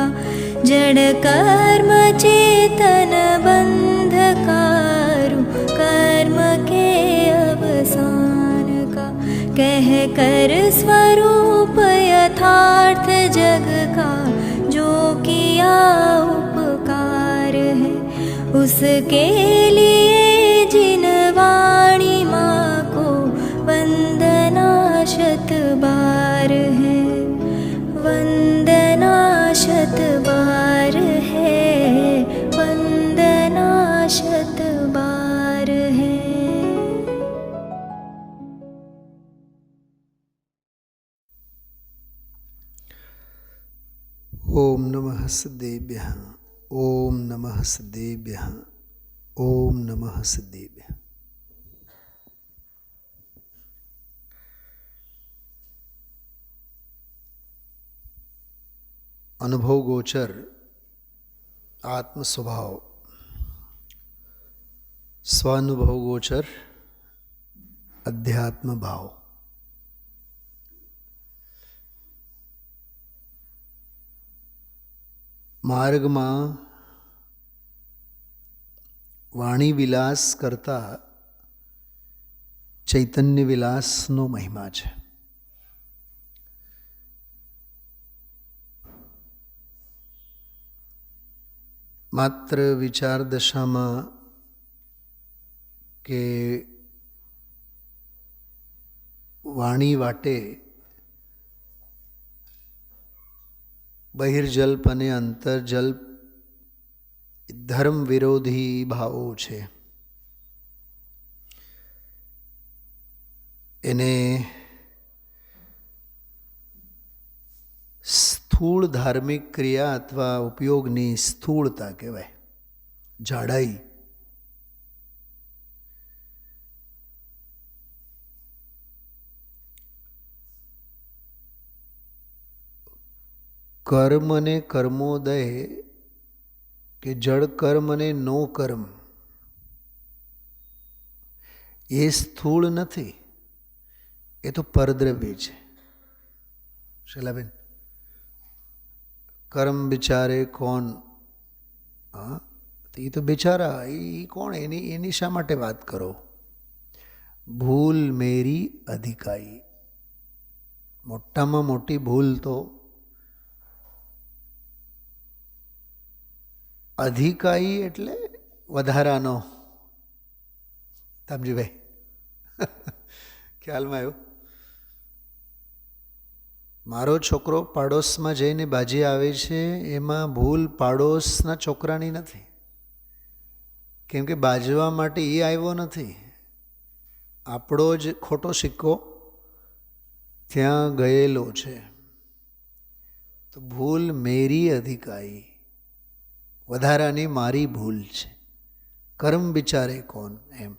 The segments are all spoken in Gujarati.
का जड़ कर्म चेतन बंधकारु कर्म के अवसान का कह कर स्वरूप यथार्थ जग का जो किया उपकार है उसके लिए जिन वाणी माँ को वंदना शत बार है वंदना शत बार है वंदना शत बार है। ओम नमः सदेभ्यः ओम नमः सदेभ्यः ओम नमः सदेभ्यः। अनुभव गोचर आत्म स्वभाव स्वानुभव गोचर अध्यात्म भाव। માર્ગમાં વાણી વિલાસ કરતા ચૈતન્ય વિલાસનો મહિમા છે. માત્ર વિચાર દશામાં કે વાણી વાટે બહિર્જલ્પ અને અંતર્જલ્પ ધર્મ વિરોધી ભાવો છે. એને સ્થૂળ ધાર્મિક ક્રિયા અથવા ઉપયોગની સ્થૂળતા કહેવાય, જાડાઈ. કર્મ અને કર્મોદય કે જળ કર્મ અને નો કર્મ એ સ્થૂળ નથી, એ તો પરદ્રવ્ય છે. શૈલાબેન, કર્મ બિચારે કોણ? હા, એ તો બિચારા એ કોણ? એની શા માટે વાત કરો? ભૂલ મેરી અધિકાઈ. મોટામાં મોટી ભૂલ તો અધિકારી એટલે વધારાનો. તામજીભાઈ ખ્યાલમાં આવ્યું? મારો છોકરો પાડોશમાં જઈને બાજી આવે છે, એમાં ભૂલ પાડોશના છોકરાની નથી, કેમ કે બાજવા માટે એ આવ્યો નથી, આપણો જ ખોટો સિક્કો ત્યાં ગયેલો છે. તો ભૂલ મેરી અધિકારી, વધારાની મારી ભૂલ છે. કર્મ બિચારે કોણ? એમ.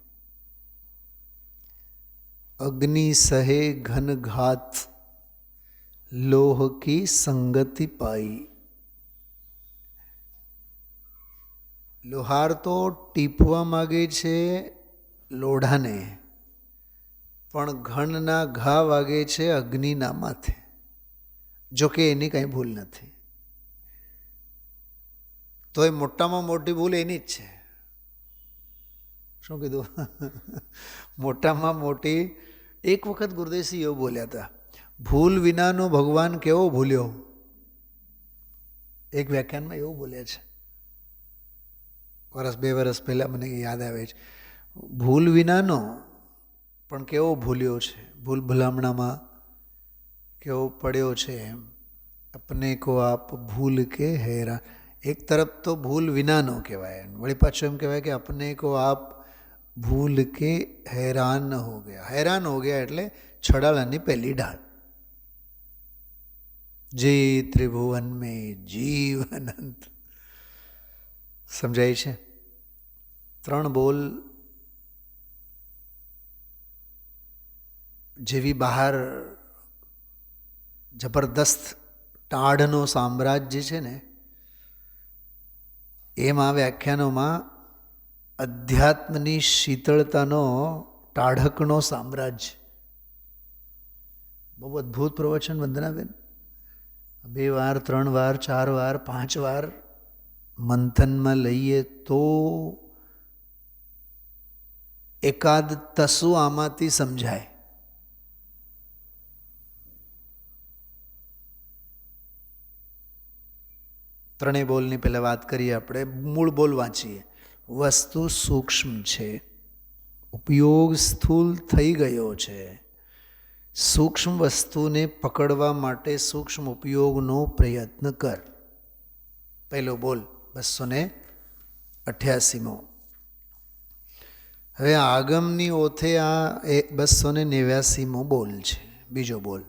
અગ્નિ સહે ઘન ઘાત લોહ કી સંગતિ પાઈ. લોહાર તો ટીપવા માગે છે લોઢાને, પણ ઘણના ઘા વાગે છે અગ્નિના માથે. જોકે એની કાંઈ ભૂલ નથી, તો એ મોટામાં મોટી ભૂલ એની જ છે. શું કીધું? મોટામાં મોટી. એક વખત ગુરુદેવસિંહ એવું બોલ્યા હતા, ભૂલ વિનાનો ભગવાન કેવો ભૂલ્યો. એક વ્યાખ્યાનમાં એવું બોલ્યા છે, વર્ષ 2 વર્ષ પહેલાં મને યાદ આવે છે. ભૂલ વિનાનો પણ કેવો ભૂલ્યો છે, ભૂલ ભલામણામાં કેવો પડ્યો છે. એમ અપને કો આપ ભૂલ કે હેરા. એક તરફ તો ભૂલ વિનાનો કહેવાય, વળી પાછું એમ કહેવાય કે અપને કો આપ ભૂલ કે હેરાન હો ગયા. હેરાન હો ગયા એટલે છડાલાની પહેલી ઢાળ. જે ત્રિભુવન મેં જીવ અનંત. સમજાય છે? 3 બોલ જેવી બહાર જબરદસ્ત ટાઢનો સામ્રાજ્ય છે ને, એમ આ વ્યાખ્યાનોમાં અધ્યાત્મની શીતળતાનો ટાઢકનો સામ્રાજ્ય. બહુ અદ્ભુત પ્રવચન વંદનાબેન. 2 વાર 3 વાર 4 વાર 5 વાર મંથનમાં લઈએ તો એકાદ તસુ આમાંથી સમજાય. ત્રણેય બોલની પહેલાં વાત કરીએ આપણે. મૂળ બોલ વાંચીએ. વસ્તુ સૂક્ષ્મ છે, ઉપયોગ સ્થૂલ થઈ ગયો છે. સૂક્ષ્મ વસ્તુને પકડવા માટે સૂક્ષ્મ ઉપયોગનો પ્રયત્ન કર. પહેલો બોલ 288મો. હવે આગમની ઓથે આ 289મો બોલ છે. બીજો બોલ.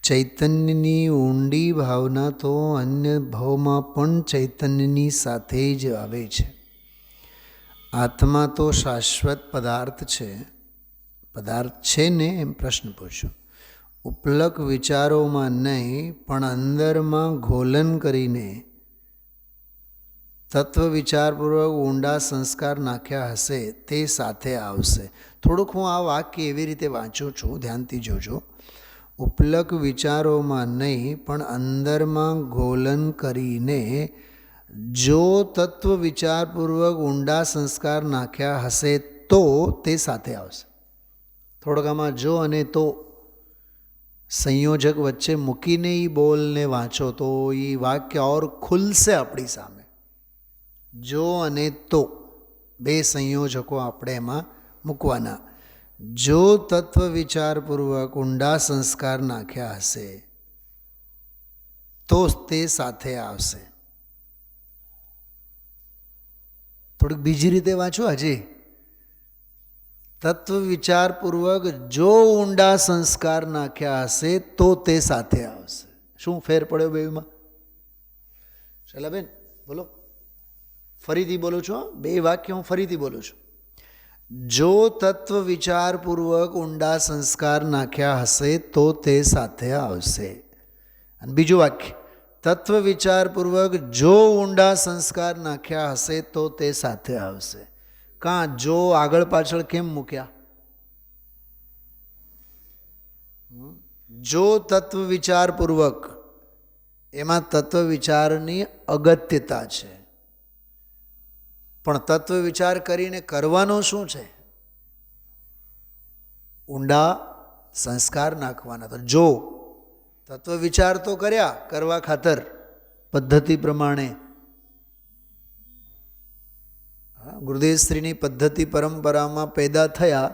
ચૈતન્યની ઊંડી ભાવના તો અન્ય ભાવમાં પણ ચૈતન્યની સાથે જ આવે છે. આત્મા તો શાશ્વત પદાર્થ છે. પદાર્થ છે ને એમ પ્રશ્ન પૂછો. ઉપલક વિચારોમાં નહીં પણ અંદરમાં ઘોલન કરીને તત્વ વિચારપૂર્વક ઊંડા સંસ્કાર નાખ્યા હશે તે સાથે આવશે. થોડુંક હું આ વાક્ય એવી રીતે વાંચું છું, ધ્યાનથી જોજો. ઉપલક વિચારોમાં નહીં પણ અંદરમાં ઘોલન કરીને જો તત્વ વિચારપૂર્વક ઊંડા સંસ્કાર નાખ્યા હશે તો તે સાથે આવશે. થોડોક આમાં જો અને તો સંયોજક વચ્ચે મૂકીને એ બોલને વાંચો તો એ વાક્ય ઓર ખુલશે આપણી સામે. જો અને તો બે સંયોજકો આપણે એમાં મૂકવાના. જો તત્વ વિચારપૂર્વક ઊંડા સંસ્કાર નાખ્યા હશે તો તે સાથે આવશે. થોડીક બીજી રીતે વાંચો. હજી તત્વ વિચારપૂર્વક જો ઊંડા સંસ્કાર નાખ્યા હશે તો તે સાથે આવશે. શું ફેર પડ્યો બેમાં? શૈલાબેન બોલો, ફરીથી બોલું છું. બે વાક્ય હું ફરીથી બોલું છું. જો તત્વ વિચારપૂર્વક ઊંડા સંસ્કાર નાખ્યા હશે તો તે સાથે આવશે. અને બીજું વાક્ય, તત્વ વિચારપૂર્વક જો ઊંડા સંસ્કાર નાખ્યા હશે તો તે સાથે આવશે. કાં જો આગળ પાછળ કેમ મૂક્યા? જો તત્વ વિચારપૂર્વક, એમાં તત્વ વિચારની અગત્યતા છે, પણ તત્વ વિચાર કરીને કરવાનો શું છે? ઊંડા સંસ્કાર નાખવાના. તો જો તત્વ વિચાર તો કર્યા કરવા ખાતર પદ્ધતિ પ્રમાણે, ગુરુદેવ શ્રીની પદ્ધતિ પરંપરામાં પેદા થયા.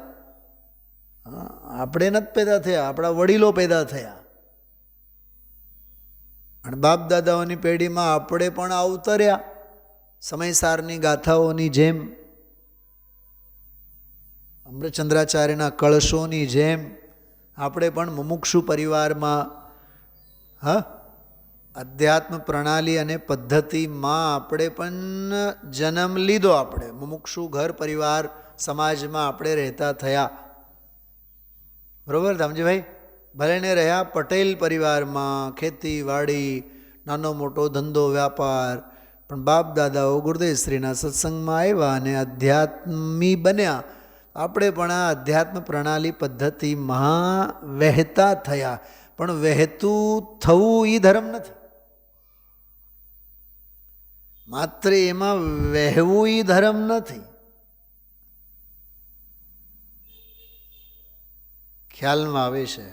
આપણે નથી પેદા થયા, આપણા વડીલો પેદા થયા. અને બાપ દાદાઓની પેઢીમાં આપણે પણ અવતર્યા સમયસારની ગાથાઓની જેમ, અમૃતચંદ્રાચાર્યના કળશોની જેમ આપણે પણ મુમુક્ષુ પરિવારમાં અધ્યાત્મ પ્રણાલી અને પદ્ધતિમાં આપણે પણ જન્મ લીધો. આપણે મુમુક્ષુ ઘર પરિવાર સમાજમાં આપણે રહેતા થયા. બરાબર રામજીભાઈ? ભલે ને રહ્યા પટેલ પરિવારમાં, ખેતીવાડી, નાનો મોટો ધંધો વ્યાપાર, પણ બાપ દાદાઓ ગુરુદેવ શ્રીના સત્સંગમાં આવ્યા અને અધ્યાત્મી બન્યા. આપણે પણ આ અધ્યાત્મ પ્રણાલી પદ્ધતિમાં વહેતા થયા. પણ વહેતું થવું એ ધર્મ નથી. માત્ર એમાં વહેવું એ ધર્મ નથી. ખ્યાલમાં આવે છે?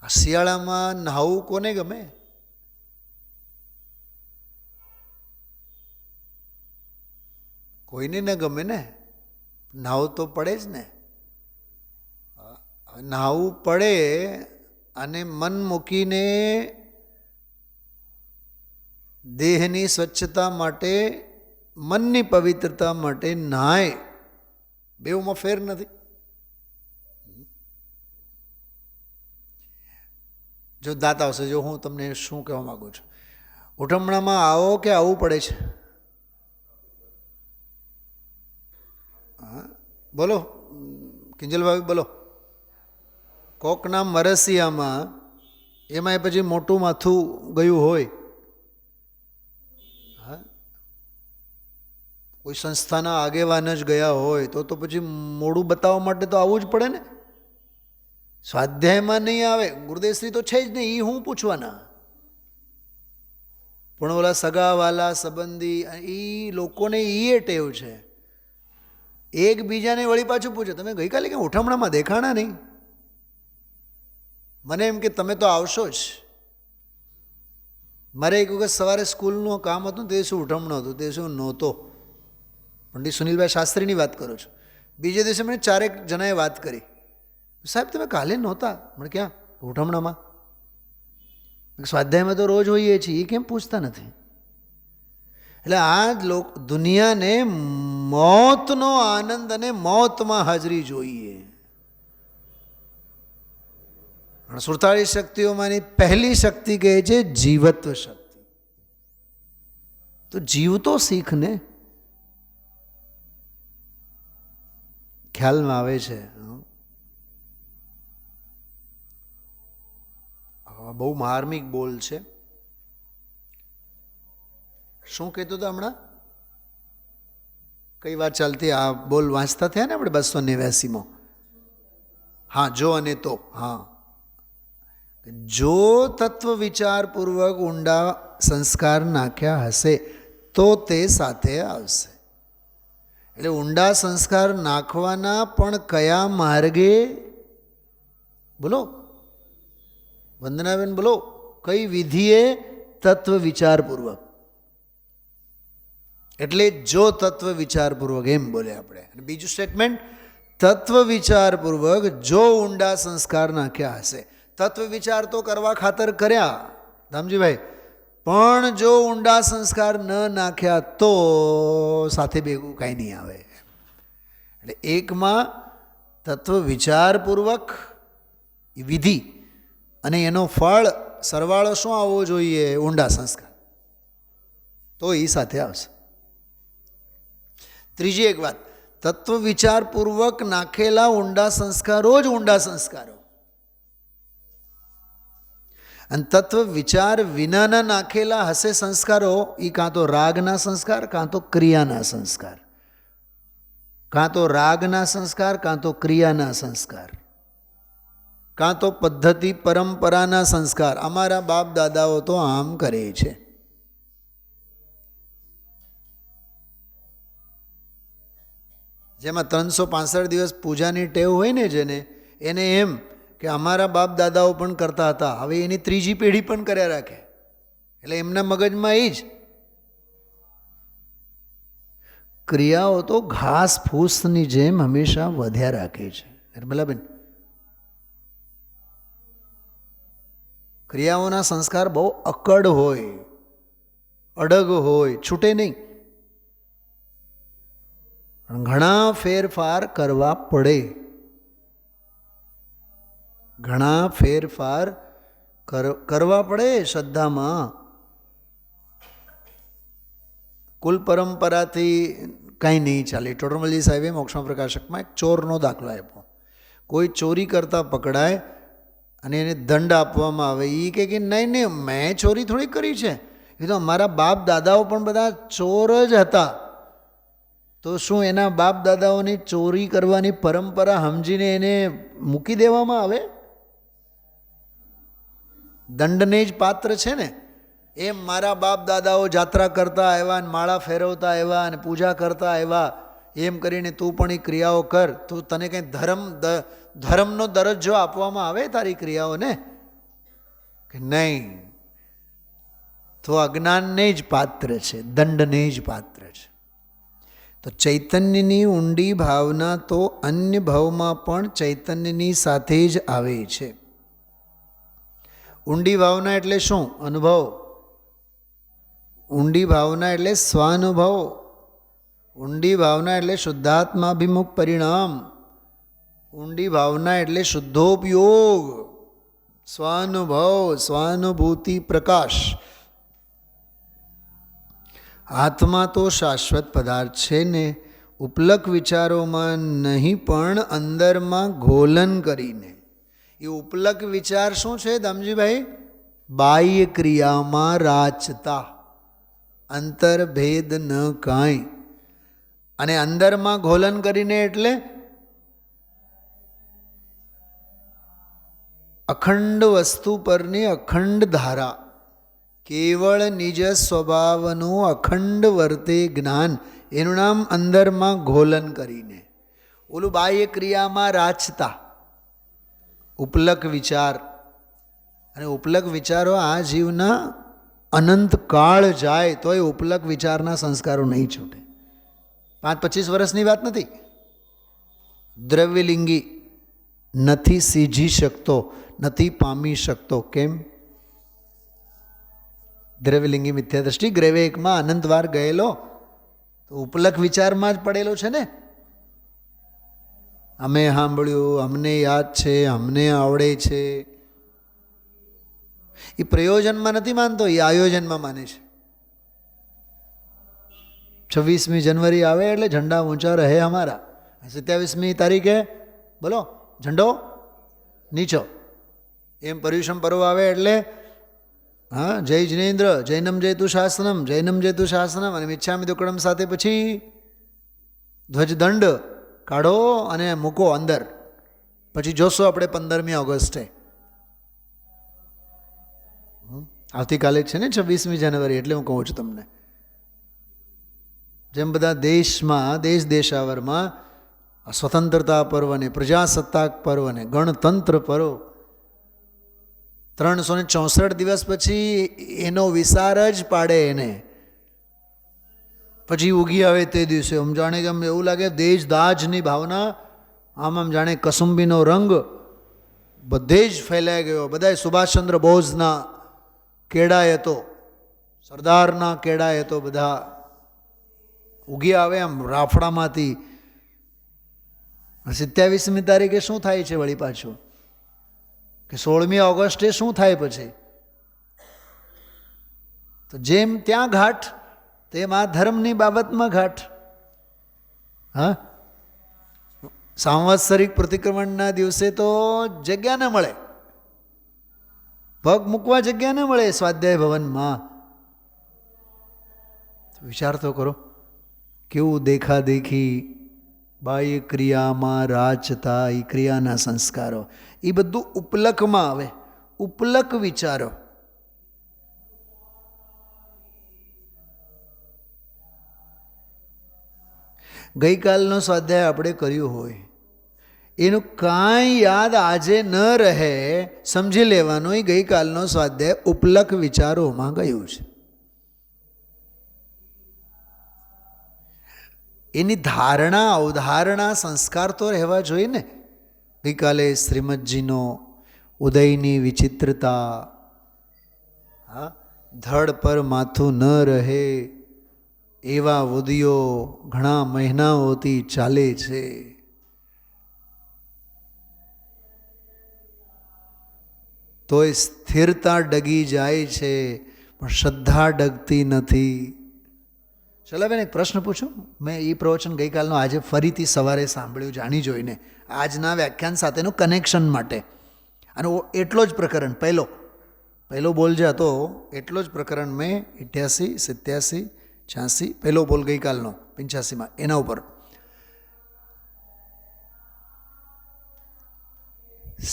આ શિયાળામાં નહાવું કોને ગમે? કોઈને ન ગમે ને. નહાવું તો પડે જ ને. નહાવું પડે અને મન મૂકીને દેહની સ્વચ્છતા માટે, મનની પવિત્રતા માટે નહાય. બેઉમાં ફેર નથી. જો દાંત આવશે, જો હું તમને શું કહેવા માગું છું. ઉઠમણામાં આવો કે આવવું પડે છે? બોલો કિંજલભાઈ બોલો. કોકના મરસિયામાં એમાં પછી મોટું માથું ગયું હોય, કોઈ સંસ્થાના આગેવાન જ ગયા હોય તો પછી મોડું બતાવવા માટે તો આવવું જ પડે ને. સ્વાધ્યાયમાં નહીં આવે. ગુરુદેવશ્રી તો છે જ નહીં, એ હું પૂછવાના. પણ ઓલા સગાવાલા સંબંધી એ લોકોને એ ટેવ છે, એકબીજાને વળી પાછું પૂછે, તમે ગઈકાલે કે ઉઠમણામાં દેખાણા નહીં? મને એમ કે તમે તો આવશો જ. મારે એક વખત સવારે સ્કૂલનું કામ હતું, તે શું ઉઠમણું હતું, તે શું નહોતો. પંડિત સુનિલભાઈ શાસ્ત્રીની વાત કરું છું. બીજે દિવસે મને 4 જણાએ વાત કરી, સાહેબ તમે કાલે નહોતા. મને ક્યાં? ઉઠમણામાં. સ્વાધ્યાયમાં તો રોજ હોઈએ છીએ, એ કેમ પૂછતા નથી? એટલે આ દુનિયાને મોતનો આનંદ અને મોતમાં હાજરી જોઈએ. 47 શક્તિઓમાંની પહેલી શક્તિ કહે છે જીવત્વ શક્તિ. તો જીવતો શીખને. ખ્યાલમાં આવે છે. બહુ માર્મિક બોલ છે. શું કહેતો હતો હમણાં? કઈ વાત ચાલતી? આ બોલ વાંચતા થયા ને આપણે 289માં. હા, જો અને તો. હા, જો તત્વ વિચારપૂર્વક ઊંડા સંસ્કાર નાખ્યા હશે તો તે સાથે આવશે. એટલે ઊંડા સંસ્કાર નાખવાના પણ કયા માર્ગે? બોલો વંદનાબેન, બોલો કઈ વિધિએ? તત્વ વિચારપૂર્વક. એટલે જો તત્વ વિચારપૂર્વક, એમ બોલે આપણે. અને બીજું સ્ટેટમેન્ટ, તત્વ વિચારપૂર્વક જો ઊંડા સંસ્કાર નાખ્યા હશે. તત્વ વિચાર તો કરવા ખાતર કર્યા ધામજીભાઈ, પણ જો ઊંડા સંસ્કાર ન નાખ્યા તો સાથે ભેગું કાંઈ નહીં આવે. એટલે એકમાં તત્વ વિચારપૂર્વક વિધિ અને એનો ફળ સરવાળો શું આવવો જોઈએ? ઊંડા સંસ્કાર. તો એ સાથે આવશે. ત્રીજી એક વાત, તત્વ વિચારપૂર્વક નાખેલા ઊંડા સંસ્કારો જ ઊંડા સંસ્કારો. અને તત્વ વિચાર વિનાના નાખેલા હશે સંસ્કારો, એ કાં તો રાગના સંસ્કાર, કાં તો ક્રિયાના સંસ્કાર. કાં તો રાગના સંસ્કાર, કાં તો ક્રિયાના સંસ્કાર, કાં તો પદ્ધતિ પરંપરાના સંસ્કાર. અમારા બાપ દાદાઓ તો આમ કરે છે. જેમાં 365 દિવસ પૂજાની ટેવ હોય ને જેને, એને એમ કે અમારા બાપ દાદાઓ પણ કરતા હતા, હવે એની ત્રીજી પેઢી પણ કર્યા રાખે. એટલે એમના મગજમાં એ જ ક્રિયાઓ તો ઘાસ ફૂસની જેમ હંમેશા વધ્યા રાખે છે. નિર્મલાબેન, ક્રિયાઓના સંસ્કાર બહુ અકડ હોય, અડગ હોય, છૂટે નહીં. ઘણા ફેરફાર કરવા પડે. ઘણા ફેરફાર કરવા પડે શ્રદ્ધામાં. કુલ પરંપરાથી કાંઈ નહીં ચાલે. ટોડરમલજી સાહેબે મોક્ષમાં પ્રકાશકમાં એક ચોરનો દાખલો આપ્યો. કોઈ ચોરી કરતા પકડાય અને એને દંડ આપવામાં આવે, એ કે નહીં નહીં, મેં ચોરી થોડી કરી છે, એ તો અમારા બાપ દાદાઓ પણ બધા ચોર જ હતા. તો શું એના બાપ દાદાઓની ચોરી કરવાની પરંપરા સમજીને એને મૂકી દેવામાં આવે? દંડને જ પાત્ર છે ને. એમ મારા બાપ દાદાઓ જાત્રા કરતા આવ્યા, માળા ફેરવતા આવ્યા અને પૂજા કરતા આવ્યા, એમ કરીને તું પણ એ ક્રિયાઓ કર. તું તને કંઈ ધર્મનો દરજ્જો આપવામાં આવે તારી ક્રિયાઓને? કે નહીં. તો અજ્ઞાનને જ પાત્ર છે, દંડને જ પાત્ર છે. તો ચૈતન્યની ઊંડી ભાવના તો અન્ય ભાવમાં પણ ચૈતન્યની સાથે જ આવે છે. ઊંડી ભાવના એટલે શું? અનુભવ. ઊંડી ભાવના એટલે સ્વાનુભવ. ઊંડી ભાવના એટલે શુદ્ધાત્માભિમુખ પરિણામ. ઊંડી ભાવના એટલે શુદ્ધોપયોગ, સ્વાનુભવ, સ્વાનુભૂતિ, પ્રકાશ. આત્મા તો શાશ્વત પદાર્થ છે ને, ઉપલક વિચારોમાં નહીં પણ અંદરમાં ઘોલન કરીને. એ ઉપલક વિચાર શું છે દામજીભાઈ? બાહ્ય ક્રિયામાં રાચતા, અંતરભેદ ન કાંઈ. અને અંદરમાં ઘોલન કરીને એટલે અખંડ વસ્તુ પરની અખંડ ધારા, કેવળ નિજ સ્વભાવનું અખંડ વર્તે જ્ઞાન, એનું નામ અંદરમાં ઘોલન કરીને. ઓલું બાહ્ય ક્રિયામાં રાચતા ઉપલક વિચાર, અને ઉપલક વિચારો આ જીવના અનંત કાળ જાય તો એ ઉપલક વિચારના સંસ્કારો નહીં છૂટે. 5-25 વર્ષની વાત નથી. દ્રવ્યલિંગી નથી સીજી શકતો, નથી પામી શકતો. કેમ? દ્રવ્યલિંગી મિથ્યા દ્રષ્ટિ ગ્રેવેકમાં અનંતવાર ગયેલો તો ઉપલક વિચારમાં જ પડેલો છે ને. અમે સાંભળ્યું, અમને યાદ છે, અમને આવડે છે. એ પ્રયોજનમાં નથી માનતો, એ આયોજનમાં માને છે. 26મી જાન્યુઆરી આવે એટલે ઝંડા ઊંચા રહે અમારા. 27મી તારીખે બોલો ઝંડો નીચો. એમ પર્યુષણ પર્વ આવે એટલે હા જય જિનેન્દ્ર, જૈનમ જયતુ શાસનમ, જૈનમ જયતુ શાસનમ, અને મિચ્છામિ દુક્કડમ સાથે પછી ધ્વજદંડ કાઢો અને મૂકો અંદર. પછી જોશો આપણે 15મી ઓગસ્ટે. આવતીકાલે છે ને 26મી જાન્યુઆરી, એટલે હું કહું છું તમને. જેમ બધા દેશમાં દેશાવરમાં સ્વતંત્રતા પર્વને, પ્રજાસત્તાક પર્વને, ગણતંત્ર પર્વ 364 દિવસ પછી એનો વિસાર જ પાડે એને. પછી ઉગી આવે તે દિવસે આમ જાણે કે આમ એવું લાગે દેશ દાજની ભાવના, આમ જાણે કસુંબીનો રંગ બધે જ ફેલાઈ ગયો. બધા સુભાષચંદ્ર બોઝના કેળાએ તો, સરદારના કેળાએ તો બધા ઉગી આવે આમ રાફડામાંથી. 27મી તારીખે શું થાય છે વળી પાછું, કે 16મી ઓગસ્ટે શું થાય પછી? તો જેમ ત્યાં ઘાટ તેમ આ ધર્મની બાબતમાં ઘાટ. હા, સાંવત્સરિક પ્રતિક્રમણના દિવસે તો જગ્યા ન મળે, પગ મૂકવા જગ્યા ન મળે સ્વાધ્યાય ભવનમાં. વિચાર તો કરો, કેવું દેખાદેખી, બાહ્ય ક્રિયામાં રાચતા, એ ક્રિયાના સંસ્કારો, એ બધું ઉપલકમાં આવે. ઉપલક વિચારો. ગઈકાલનો સ્વાધ્યાય આપણે કર્યું હોય એનું કાંઈ યાદ આજે ન રહે, સમજી લેવાનું એ ગઈકાલનો સ્વાધ્યાય ઉપલક વિચારોમાં ગયું છે. એની ધારણા અવધારણા સંસ્કાર તો રહેવા જોઈએ ને. ગઈકાલે શ્રીમદજીનો ઉદયની વિચિત્રતા, હા, ધડ પર માથું ન રહે એવા ઉદયો ઘણા મહિનાઓથી ચાલે છે. તોય સ્થિરતા ડગી જાય છે, પણ શ્રદ્ધા ડગતી નથી. ચલો બેન એક પ્રશ્ન પૂછું. મેં એ પ્રવચન ગઈકાલનો આજે ફરીથી સવારે સાંભળ્યું, જાણી જોઈને, આજના વ્યાખ્યાન સાથેનું કનેક્શન માટે. અને એટલો જ પ્રકરણ પહેલો બોલ જે હતો એટલો જ પ્રકરણ મેં 88, 87, 86 પહેલો બોલ ગઈકાલનો 85માં એના ઉપર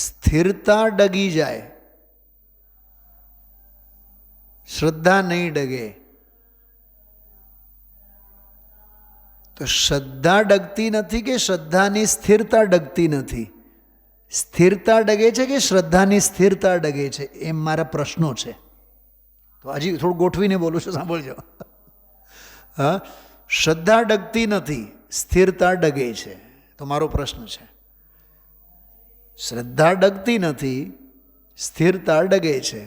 સ્થિરતા ડગી જાય, શ્રદ્ધા નહીં ડગે. તો શ્રદ્ધા ડગતી નથી કે શ્રદ્ધાની સ્થિરતા ડગતી નથી? સ્થિરતા ડગે છે કે શ્રદ્ધાની સ્થિરતા ડગે છે? એમ મારા પ્રશ્નો છે. તો હજી થોડું ગોઠવીને બોલું છું, સાંભળજો. હા, શ્રદ્ધા ડગતી નથી, સ્થિરતા ડગે છે. તો મારો પ્રશ્ન છે, શ્રદ્ધા ડગતી નથી, સ્થિરતા ડગે છે,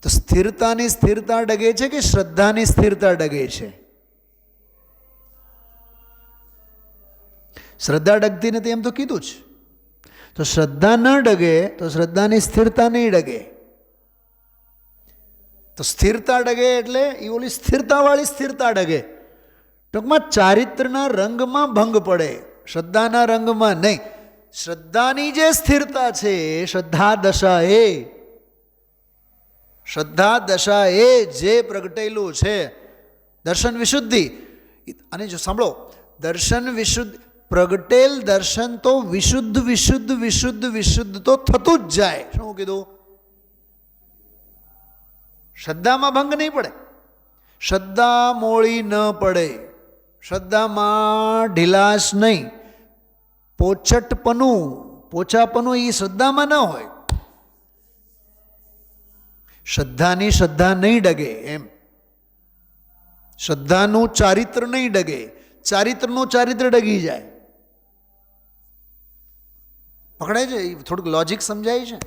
તો સ્થિરતાની સ્થિરતા ડગે છે કે શ્રદ્ધાની સ્થિરતા ડગે છે? શ્રદ્ધા ડગતી નથી એમ તો કીધું જ. તો શ્રદ્ધા ન ડગે તો શ્રદ્ધાની સ્થિરતા નહીં ડગે. તો સ્થિરતા ડગે એટલે એ ઓલી સ્થિરતાવાળી સ્થિરતા ડગે. ટૂંકમાં ચારિત્રના રંગમાં ભંગ પડે, શ્રદ્ધાના રંગમાં નહીં. શ્રદ્ધાની જે સ્થિરતા છે, શ્રદ્ધા દશા એ જે પ્રગટેલું છે દર્શન વિશુદ્ધિ. અને જો સાંભળો, દર્શન વિશુદ્ધિ પ્રગટેલ દર્શન તો વિશુદ્ધ વિશુદ્ધ વિશુદ્ધ વિશુદ્ધ તો થતું જ જાય. શું કીધું? શ્રદ્ધામાં ભંગ નહીં પડે, શ્રદ્ધા મોળી ન પડે, શ્રદ્ધામાં ઢીલાશ નહીં, પોચાપનું એ શ્રદ્ધામાં ન હોય. શ્રદ્ધાની શ્રદ્ધા નહીં ડગે, એમ શ્રદ્ધાનું ચારિત્ર નહીં ડગે, ચારિત્રનું ચારિત્ર ડગી જાય. પકડાય છે? થોડુંક લોજિક સમજાય છે?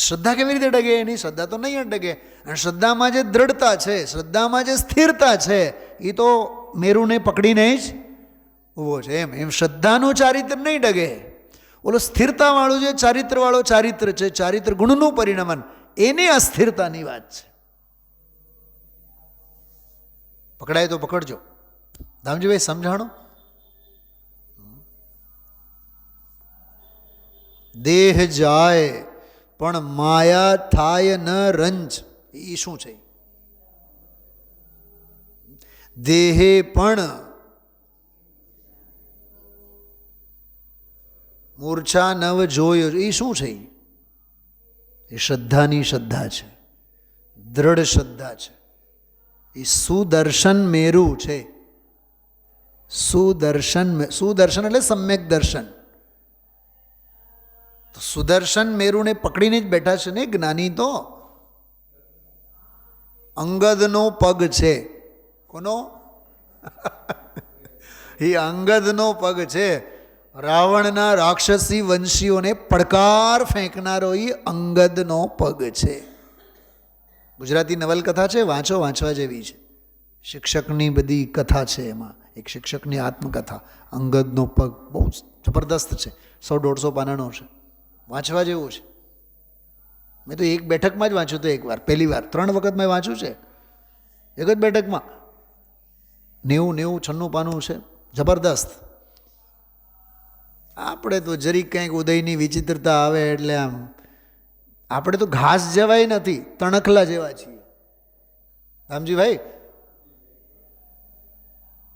શ્રદ્ધા કેવી રીતે ડગે? એની શ્રદ્ધા તો નહીં ડગે. અને શ્રદ્ધામાં જે દ્રઢતા છે, શ્રદ્ધામાં જે સ્થિરતા છે, એ તો મેરુને પકડીને જ ઊભો છે. એમ શ્રદ્ધાનું ચારિત્ર નહીં ડગે. ઓલો સ્થિરતાવાળું જે ચારિત્રવાળો ચારિત્ર છે, ચારિત્ર ગુણનું પરિણમન, એની અસ્થિરતાની વાત છે. પકડાય તો પકડજો. ધામજીભાઈ સમજાણો? દેહ જાય પણ માયા થાય ન રંજ. એ શું છે? દેહે પણ મૂર્છા નવ જોયો. એ શું છે? એ શ્રદ્ધાની શ્રદ્ધા છે, દ્રઢ શ્રદ્ધા છે. એ સુદર્શન મેરુ છે. સુદર્શન એટલે સમ્યક દર્શન. તો સુદર્શન મેરુને પકડીને જ બેઠા છે ને જ્ઞાની. તો અંગદનો પગ છે. કોનો? એ અંગદનો પગ છે. રાવણના રાક્ષસી વંશીઓને પડકાર ફેંકનારો એ અંગદનો પગ છે. ગુજરાતી નવલકથા છે, વાંચો, વાંચવા જેવી છે. શિક્ષકની બધી કથા છે. એમાં એક શિક્ષકની આત્મકથા, અંગદનો પગ, બહુ જબરદસ્ત છે. 100-150 પાનાનો છે, વાંચવા જેવું છે. મેં તો એક બેઠકમાં જ વાંચ્યું હતું. એકવાર, પહેલી વાર. 3 વખત મેં વાંચ્યું છે એક જ બેઠકમાં. 90-96 પાનું છે. જબરદસ્ત. આપણે તો જરીક કંઈક ઉદયની વિચિત્રતા આવે એટલે આમ આપણે તો ઘાસ જેવાય નથી, તણખલા જેવા છીએ. રામજીભાઈ,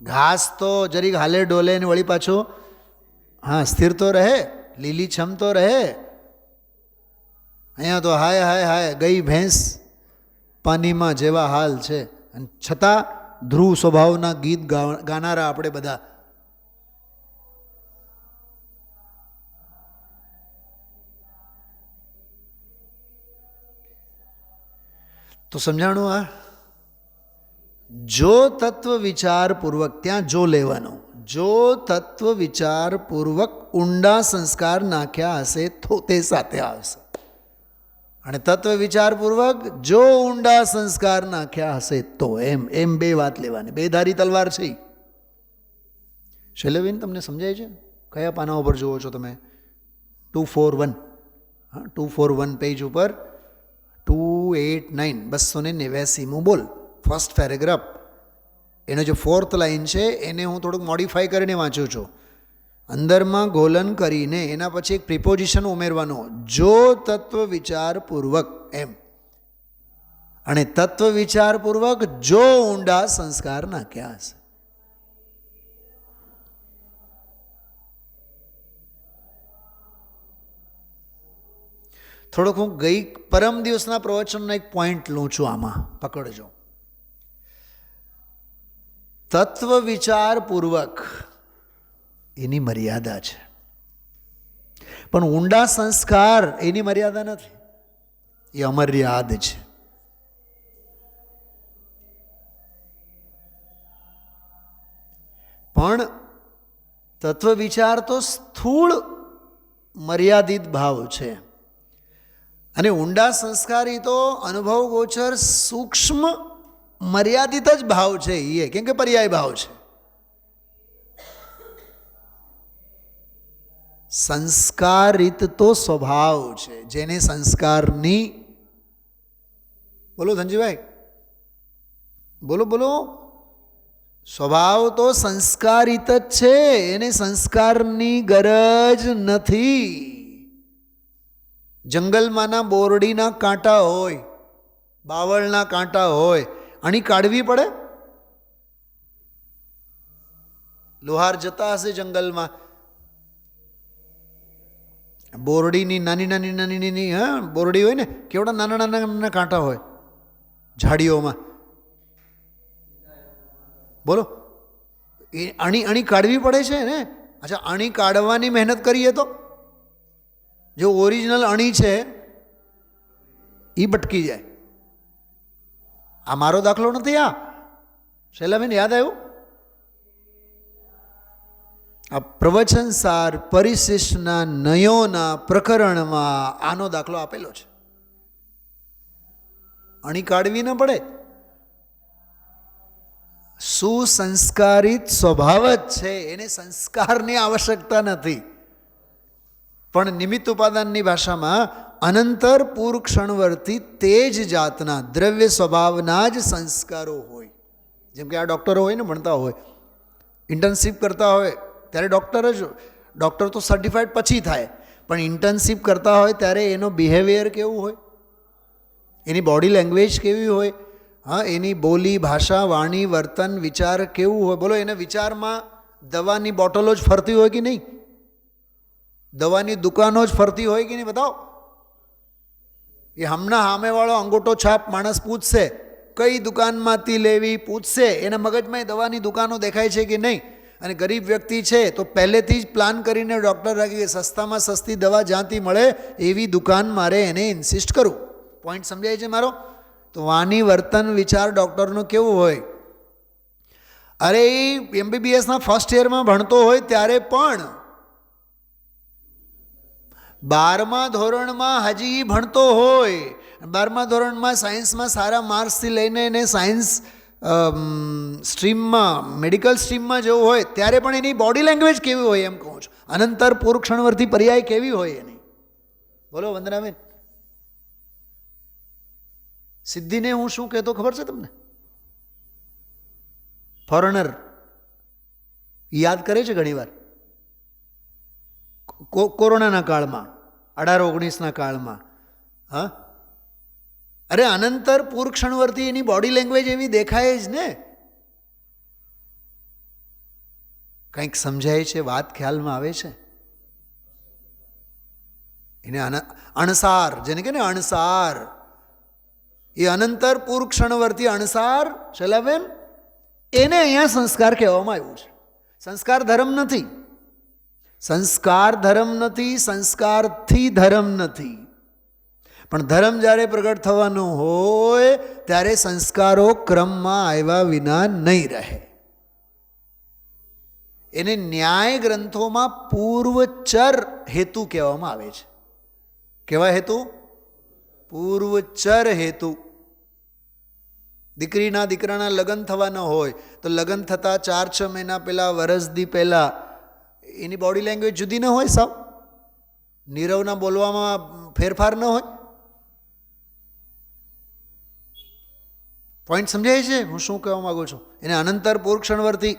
ઘાસ તો જરીક હાલે ડોલે ને વળી પાછો સ્થિર તો રહે, લીલીછમ તો રહે. અહીંયા તો હાય હાય હાય ગઈ ભેંસ પાણીમાં જેવા હાલ છે. અને છતાં ધ્રુવ સ્વભાવના ગીત ગાનારા આપણે બધા. તો સમજાણું? આ જો તત્વ વિચારપૂર્વક, ત્યાં જો લેવાનો, જો તત્વ વિચારપૂર્વક ઊંડા સંસ્કાર નાખ્યા હશે તો તે સાથે આવશે. અને તત્વ વિચારપૂર્વક જો ઊંડા સંસ્કાર નાખ્યા હશે તો, એમ બે વાત લેવાની. બે ધારી તલવાર છે. શૈલેબેન, તમને સમજાય છે? કયા પાના ઉપર જુઓ છો તમે? 241. 241 પેજ ઉપર 289, 289મું બોલ, ફર્સ્ટ પેરેગ્રાફ. એનો જે 4th લાઈન છે એને હું થોડુંક મોડિફાઈ કરીને વાંચું છું. અંદરમાં ગોલન કરીને એના પછી એક પ્રિપોઝિશન ઉમેરવાનો, જો તત્વ વિચારપૂર્વક, એમ. અને તત્વ વિચારપૂર્વક જો ઊંડા સંસ્કાર નાખ્યા હશે. થોડોક હું ગઈ પરમ દિવસના પ્રવચનનો એક પોઈન્ટ લઉં છું આમાં, પકડજો. તત્વ વિચારપૂર્વક એની મર્યાદા છે, પણ ઊંડા સંસ્કાર એની મર્યાદા નથી, એ અમર્યાદ છે. પણ તત્વ વિચાર તો સ્થૂળ મર્યાદિત ભાવ છે, અને ઊંડા સંસ્કારી તો અનુભવ ગોચર સૂક્ષ્મ મર્યાદિત જ ભાવ છે. એ કેમ કે પર્યાય ભાવ છે. સંસ્કારિત તો સ્વભાવ છે, જેને સંસ્કારની, બોલો ધનજીભાઈ, બોલો બોલો, સ્વભાવ તો સંસ્કારિત જ છે, એને સંસ્કારની ગરજ નથી. જંગલમાંના બોરડીના કાંટા હોય, બાવળના કાંટા હોય, આની કાઢવી પડે? લુહાર જતા હશે જંગલમાં, બોરડીની નાની નાની નાની નાની બોરડી હોય ને, કેવડા નાના નાના નાના કાંટા હોય ઝાડીઓમાં, બોલો એ અણી કાઢવી પડે છે ને. અચ્છા, અણી કાઢવાની મહેનત કરીએ તો જો ઓરિજિનલ અણી છે એ ભટકી જાય. આ મારો દાખલો નથી. આ શૈલાબેન યાદ આવ્યું? આ પ્રવચનસાર પરિશિષ્ટના નયોના પ્રકરણમાં આનો દાખલો આપેલો છે. અણી કાઢવી ન પડે. સુસંસ્કારિત સ્વભાવ જ છે, એને સંસ્કારની આવશ્યકતા નથી. પણ નિમિત્ત ઉપાદાનની ભાષામાં અનંતર પૂર્વ ક્ષણવર્તી તે જ જાતના દ્રવ્ય સ્વભાવના જ સંસ્કારો હોય. જેમ કે આ ડૉક્ટરો હોય ને, ભણતા હોય, ઇન્ટર્નશીપ કરતા હોય ત્યારે ડૉક્ટર તો સર્ટિફાઈડ પછી થાય, પણ ઇન્ટર્નશીપ કરતા હોય ત્યારે એનો બિહેવિયર કેવું હોય, એની બોડી લેંગ્વેજ કેવી હોય, એની બોલી ભાષા વાણી વર્તન વિચાર કેવું હોય. બોલો, એના વિચારમાં દવાની બોટલો જ ફરતી હોય કે નહીં? દવાની દુકાનો જ ફરતી હોય કે નહીં? બતાવો. એ હમણાં સામેવાળો અંગૂઠો છાપ માણસ પૂછશે કઈ દુકાનમાંથી લેવી, પૂછશે, એના મગજમાં એ દવાની દુકાનો દેખાય છે કે નહીં? અને ગરીબ વ્યક્તિ છે તો પહેલેથી જ પ્લાન કરીને ડૉક્ટર રાખી કે સસ્તામાં સસ્તી દવા જ્યાંથી મળે એવી દુકાન મારે એને ઇન્સિસ્ટ કરું. પોઈન્ટ સમજાય છે મારો? તો વાણી વર્તન વિચાર ડૉક્ટરનું કેવું હોય? અરે એ MBBSના ફર્સ્ટ યરમાં ભણતો હોય ત્યારે પણ 12મા ધોરણમાં હજી ભણતો હોય, 12મા ધોરણમાં સાયન્સમાં સારા માર્ક્સથી લઈને એને સાયન્સ સ્ટ્રીમમાં, મેડિકલ સ્ટ્રીમમાં જેવું હોય ત્યારે પણ એની બોડી લેંગ્વેજ કેવી હોય એમ કહું છું. અનંતર પૂર્વ ક્ષણવર્તી પર્યાય કેવી હોય એની? બોલો વંદનાબેન. સિદ્ધિને હું શું કહેતો ખબર છે તમને? ફોરેનર યાદ કરે છે ઘણીવાર, કોરોનાના કાળમાં, 18-19ના કાળમાં. અરે અનંતર પૂર્વ ક્ષણવર્તી એની બોડી લેંગ્વેજ એવી દેખાય જ ને. કંઈક સમજાય છે? વાત ખ્યાલમાં આવે છે? એને અણસાર, જેને કહે ને અણસાર, એ અનંતર પૂર્વ ક્ષણવર્તી અણસાર, શૈલાબેન, એને અહીંયા સંસ્કાર કહેવામાં આવ્યું છે. સંસ્કાર ધર્મ નથી, સંસ્કાર ધર્મ નથી, સંસ્કારથી ધર્મ નથી. પણ ધર્મ જ્યારે પ્રગટ થવાનું હોય ત્યારે સંસ્કારો ક્રમમાં આવ્યા વિના નહીં રહે. એને ન્યાય ગ્રંથોમાં પૂર્વચર હેતુ કહેવામાં આવે છે. કેવા હેતુ? પૂર્વચર હેતુ. દીકરાના લગ્ન થવાના હોય તો લગ્ન થતાં 4-6 મહિના પહેલાં, વરસદી પહેલાં એની બોડી લેંગ્વેજ જુદી ન હોય સાવ? નીરવના બોલવામાં ફેરફાર ન હોય? પોઈન્ટ સમજાય છે હું શું કહેવા માગું છું? એને અનંતર પૂર્વ ક્ષણવર્તી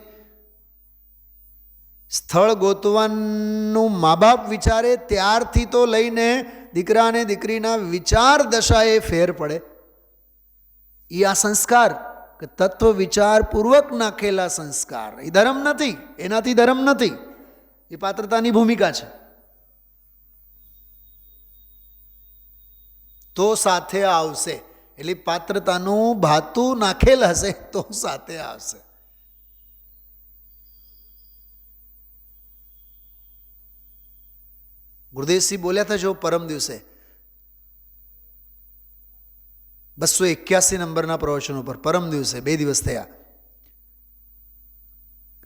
સ્થળ ગોતવાનું મા બાપ વિચારે ત્યારથી તો લઈને દીકરા અને દીકરીના વિચાર દશાએ ફેર પડે. એ આ સંસ્કાર કે તત્વ વિચારપૂર્વક નાખેલા સંસ્કાર, એ ધર્મ નથી, એનાથી ધર્મ નથી, એ પાત્રતાની ભૂમિકા છે. તો સાથે આવશે, એટલે પાત્રતાનું ભાતું નાખેલ હશે તો સાથે આવશે. ગુરુદેવસિંહ બોલ્યા હતા જો પરમ દિવસે 281 નંબરના પ્રવચનો પર, પરમ દિવસે 2 દિવસ થયા.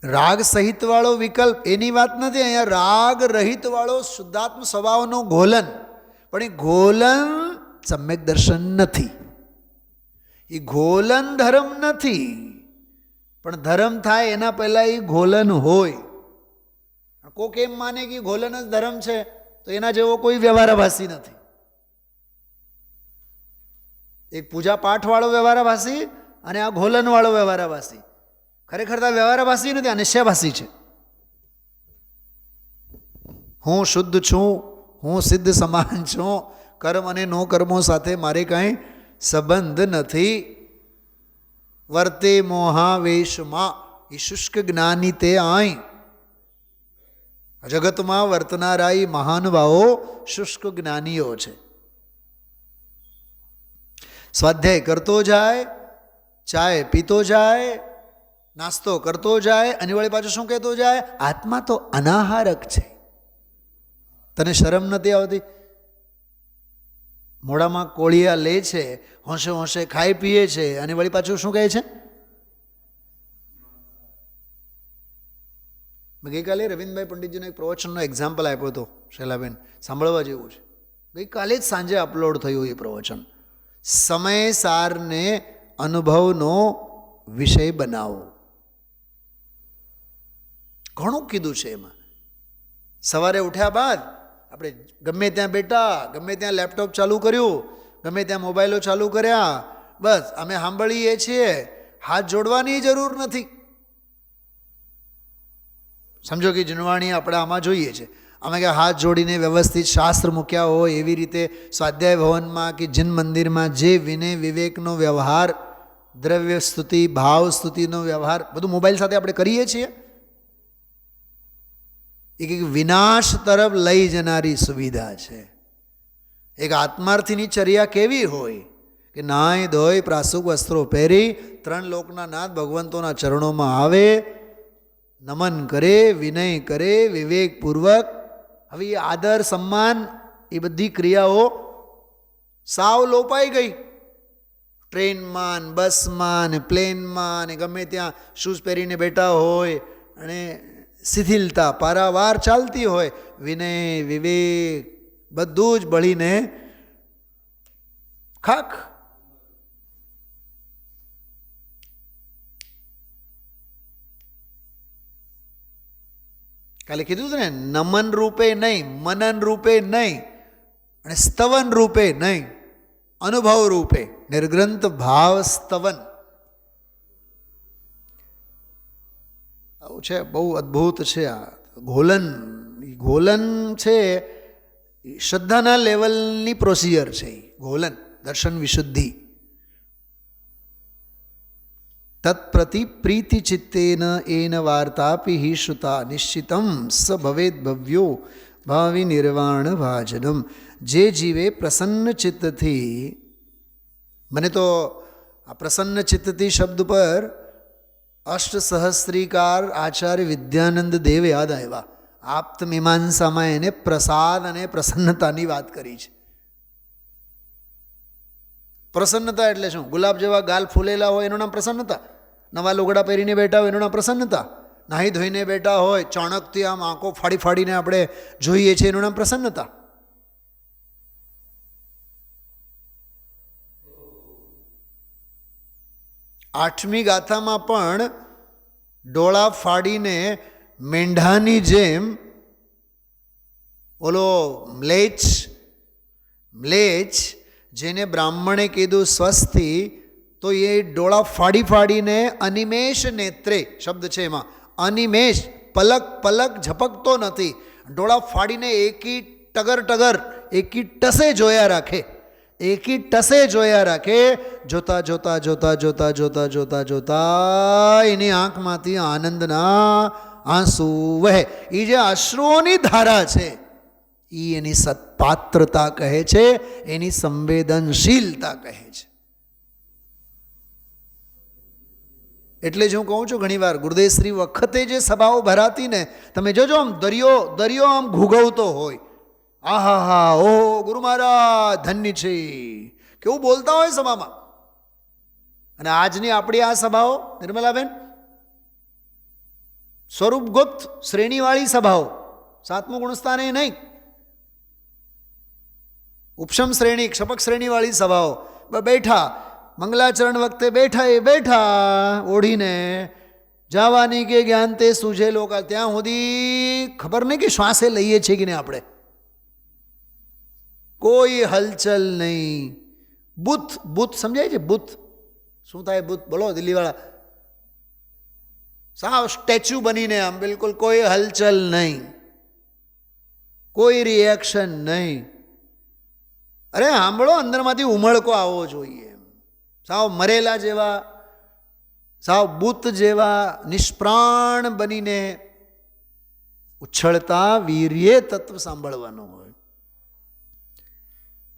રાગ સહિત વાળો વિકલ્પ એની વાત નથી અહીંયા, રાગ રહિત વાળો શુદ્ધાત્મ સ્વભાવનો ઘોલન. પણ એ ઘોલન સમ્યક દર્શન નથી, એ ઘોલન ધર્મ નથી. પણ ધર્મ થાય એના પહેલા એ ઘોલન હોય. કોક એમ માને કે ઘોલન જ ધર્મ છે તો એના જેવો કોઈ વ્યવહારાભાસી નથી. એક પૂજા પાઠ વાળો વ્યવહારાભાસી અને આ ઘોલન વાળો વ્યવહારાભાસી. ખરેખર તો વ્યવહારાભાસી નથી, આ નિશ્ચયભાસી છે. હું શુદ્ધ છું, હું સિદ્ધ સમાન છું, કર્મ અને નો કર્મો સાથે મારે કાંઈ સંબંધ નથી. વર્તે મોહાવેશમાં, એ શુષ્ક જ્ઞાની તે આય. જગતમાં વર્તનારા એ મહાનુભાવો શુષ્ક જ્ઞાનીઓ છે. સ્વાધ્યાય કરતો જાય, ચાય પીતો જાય, નાસ્તો કરતો જાય, અને વળી પાછું શું કહેતો જાય? આત્મા તો અનાહારક છે. તને શરમ નથી આવતી? મોઢામાં કોળિયા લે છે, હોંશે હોંશે ખાઈ પીએ છે, અને વળી પાછું શું કહે છે? મેં ગઈકાલે રવિન્દ્રભાઈ પંડિતજીનો એક પ્રવચનનો એક્ઝામ્પલ આપ્યો હતો, શૈલાબેન, સાંભળવા જેવું છે. ગઈકાલે જ સાંજે અપલોડ થયું એ પ્રવચન. સમય સારને અનુભવનો વિષય બનાવો. ઘણું કીધું છે એમાં. સવારે ઉઠ્યા બાદ આપણે ગમે ત્યાં બેઠા, ગમે ત્યાં લેપટોપ ચાલુ કર્યું, ગમે ત્યાં મોબાઈલો ચાલુ કર્યા, બસ અમે સાંભળીએ છીએ, હાથ જોડવાની જરૂર નથી. સમજો કે જૂનવાણી આપણે આમાં જોઈએ છે, અમે કે હાથ જોડીને વ્યવસ્થિત શાસ્ત્ર મૂક્યા હોય એવી રીતે સ્વાધ્યાય ભવનમાં કે જીન મંદિરમાં જે વિનય વિવેકનો વ્યવહાર, દ્રવ્ય સ્તુતિ, ભાવ સ્તુતિનો વ્યવહાર બધું મોબાઈલ સાથે આપણે કરીએ છીએ. એક વિનાશ તરફ લઈ જનારી સુવિધા છે. એક આત્માર્થીની ચર્યા કેવી હોય કે નાય ધોઈ પ્રાસુક વસ્ત્રો પહેરી 3 લોકના નાથ ભગવંતોના ચરણોમાં આવે, નમન કરે, વિનય કરે વિવેકપૂર્વક. હવે એ આદર સન્માન એ બધી ક્રિયાઓ સાવ લોપાઈ ગઈ. ટ્રેનમાં, બસમાં, પ્લેનમાં ને ગમે ત્યાં શૂઝ પહેરીને બેઠા હોય અને શિથિલતા પારાવાર ચાલતી હોય, વિનય વિવેક બધું જ બળીને ખાખ. કાલે કીધું હતું ને, નમન રૂપે નહીં, મનન રૂપે નહીં, અને સ્તવન રૂપે નહીં, અનુભવ રૂપે નિર્ગ્રંથ ભાવ સ્તવન. આવું છે, બહુ અદ્ભુત છે આ ઘોલન. ઘોલન છે શ્રદ્ધાના લેવલની પ્રોસિજર છે. ઘોલન દર્શન વિશુદ્ધિ. તત્પ્રતિ પ્રીતિ ચિત્તેન એન વાર્તાપી હિ શ્રુતા નિશ્ચિતમ સ ભવેદ ભવ્યો ભાવિ નિર્વાણ ભાજનમ. જે જીવે પ્રસન્ન ચિત્તથી, મને તો આ પ્રસન્ન ચિત્તથી શબ્દ પર અષ્ટ સહસ્ત્રીકાર આચાર્ય વિદ્યાનંદ દેવ યાદ આવ્યા. આપ્ત મીમાંસામાં એને પ્રસાદ અને પ્રસન્નતાની વાત કરી છે. પ્રસન્નતા એટલે શું? ગુલાબ જેવા ગાલ ફૂલેલા હોય એનું નામ પ્રસન્નતા. નવા લુગડા પહેરીને બેઠા હોય એનું નામ પ્રસન્નતા. નાહી ધોઈને બેઠા હોય, ચાણકથી આમ આંખો ફાડી ફાડીને આપણે જોઈએ છીએ એનું નામ પ્રસન્નતા. આઠમી ગાથામાં પણ ડોળા ફાડીને મેંઢાની જેમ ઓલો મ્લેચ્છ જેને બ્રાહ્મણે કીધું સ્વસ્તિ, તો એ ડોળા ફાડી ફાડીને અનિમેષ નેત્રે શબ્દ છે એમાં, અનિમેષ પલક ઝપકતો નથી, ડોળા ફાડીને એકી ટગર એકી ટસે જોયા રાખે, એકી ટસે જોયા રાખે. જોતા જોતા જોતા જોતા જોતા જોતા જોતા એની આંખમાંથી આનંદના આંસુ વહે. એ જે અશ્રુઓની ધારા છે એ એની સત્પાત્રતા કહે છે, એની સંવેદનશીલતા કહે છે. એટલે જ હું કહું છું ઘણીવાર, ગુરુદેવશ્રી વખતે જે સભાઓ ભરાતી ને, તમે જોજો આમ દરિયો આમ ઘૂઘવતો હોય. આહા હા, ઓહો ગુરુ મહારાજ ધન્ય છે, કેવું બોલતા હોય સભામાં. અને આજની આપણી આ સભાઓ, નિર્મલાબેન, સ્વરૂપગુપ્ત શ્રેણીવાળી સભાઓ, 7મું ગુણસ્થાને નહીં, ઉપશમ શ્રેણી, ક્ષપક શ્રેણીવાળી સભાઓ. બેઠા મંગલાચરણ વખતે બેઠા ઓઢીને જવાની કે જ્ઞાન તે સૂઝે લોકો, ત્યાં સુધી ખબર નહીં કે શ્વાસે લઈએ છીએ કે નહીં આપણે. કોઈ હલચલ નહીં. બુથ સમજાય છે? બુથ શું થાય? બુથ બોલો દિલ્હીવાળા. સાવ સ્ટેચ્યુ બનીને આમ બિલકુલ કોઈ હલચલ નહીં, કોઈ રિએક્શન નહીં. અરે સાંભળો, અંદરમાંથી ઉમળકો આવવો જોઈએ. સાવ મરેલા જેવા, સાવ બૂત જેવા નિષ્પ્રાણ બનીને ઉછળતા વીર્યે તત્વ સાંભળવાનું હોય.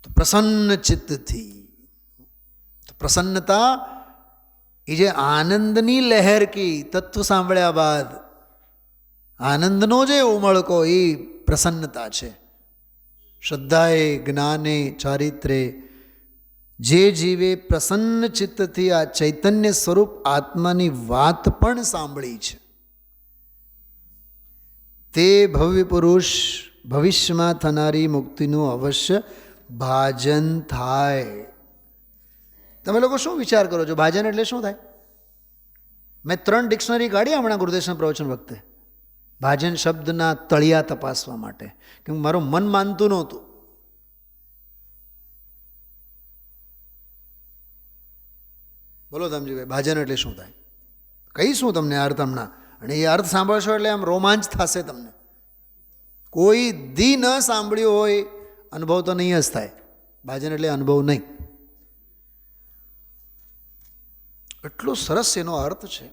તો પ્રસન્ન ચિત્તથી, તો પ્રસન્નતા એ જે આનંદની લહેર કી તત્વ સાંભળ્યા બાદ આનંદનો જે ઉમળકો એ પ્રસન્નતા છે. શ્રદ્ધાએ, જ્ઞાને, ચારિત્રે જે જીવે પ્રસન્ન ચિત્તથી આ ચૈતન્ય સ્વરૂપ આત્માની વાત પણ સાંભળી છે તે ભવ્ય પુરુષ ભવિષ્યમાં થનારી મુક્તિનું અવશ્ય ભાજન થાય. તમે લોકો શું વિચાર કરો છો? ભાજન એટલે શું થાય? મેં 3 ડિક્શનરી કાઢી હમણાં ગુરુદેવના પ્રવચન વખતે ભાજન શબ્દના તળિયા તપાસવા માટે, કે મારું મન માનતું નહોતું. બોલો તમજીભાઈ, ભાજન એટલે શું થાય? કહીશું તમને અર્થ હમણાં, અને એ અર્થ સાંભળશો એટલે આમ રોમાંચ થશે તમને. કોઈ દી ન સાંભળ્યું હોય અનુભવ તો નહીં જ થાય. ભાજન એટલે અનુભવ નહીં. એટલો સરસ એનો અર્થ છે.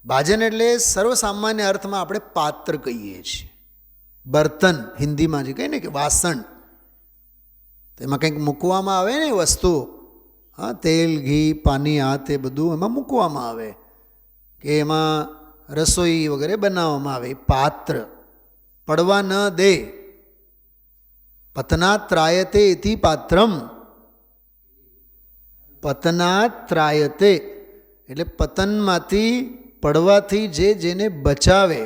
ભાજન એટલે સર્વસામાન્ય અર્થમાં આપણે પાત્ર કહીએ છીએ. બર્તન હિન્દીમાં જે કહીએ ને કે વાસણ, તેમાં કંઈક મૂકવામાં આવે ને વસ્તુ, હા, તેલ, ઘી, પાણી, આ તે બધું એમાં મૂકવામાં આવે, કે એમાં રસોઈ વગેરે બનાવવામાં આવે. પાત્ર પડવા ન દે. પતનાત ત્રાયતે ઇતિ પાત્રમ. પતનાત ત્રાયતે એટલે પતનમાંથી, પડવાથી જેને બચાવે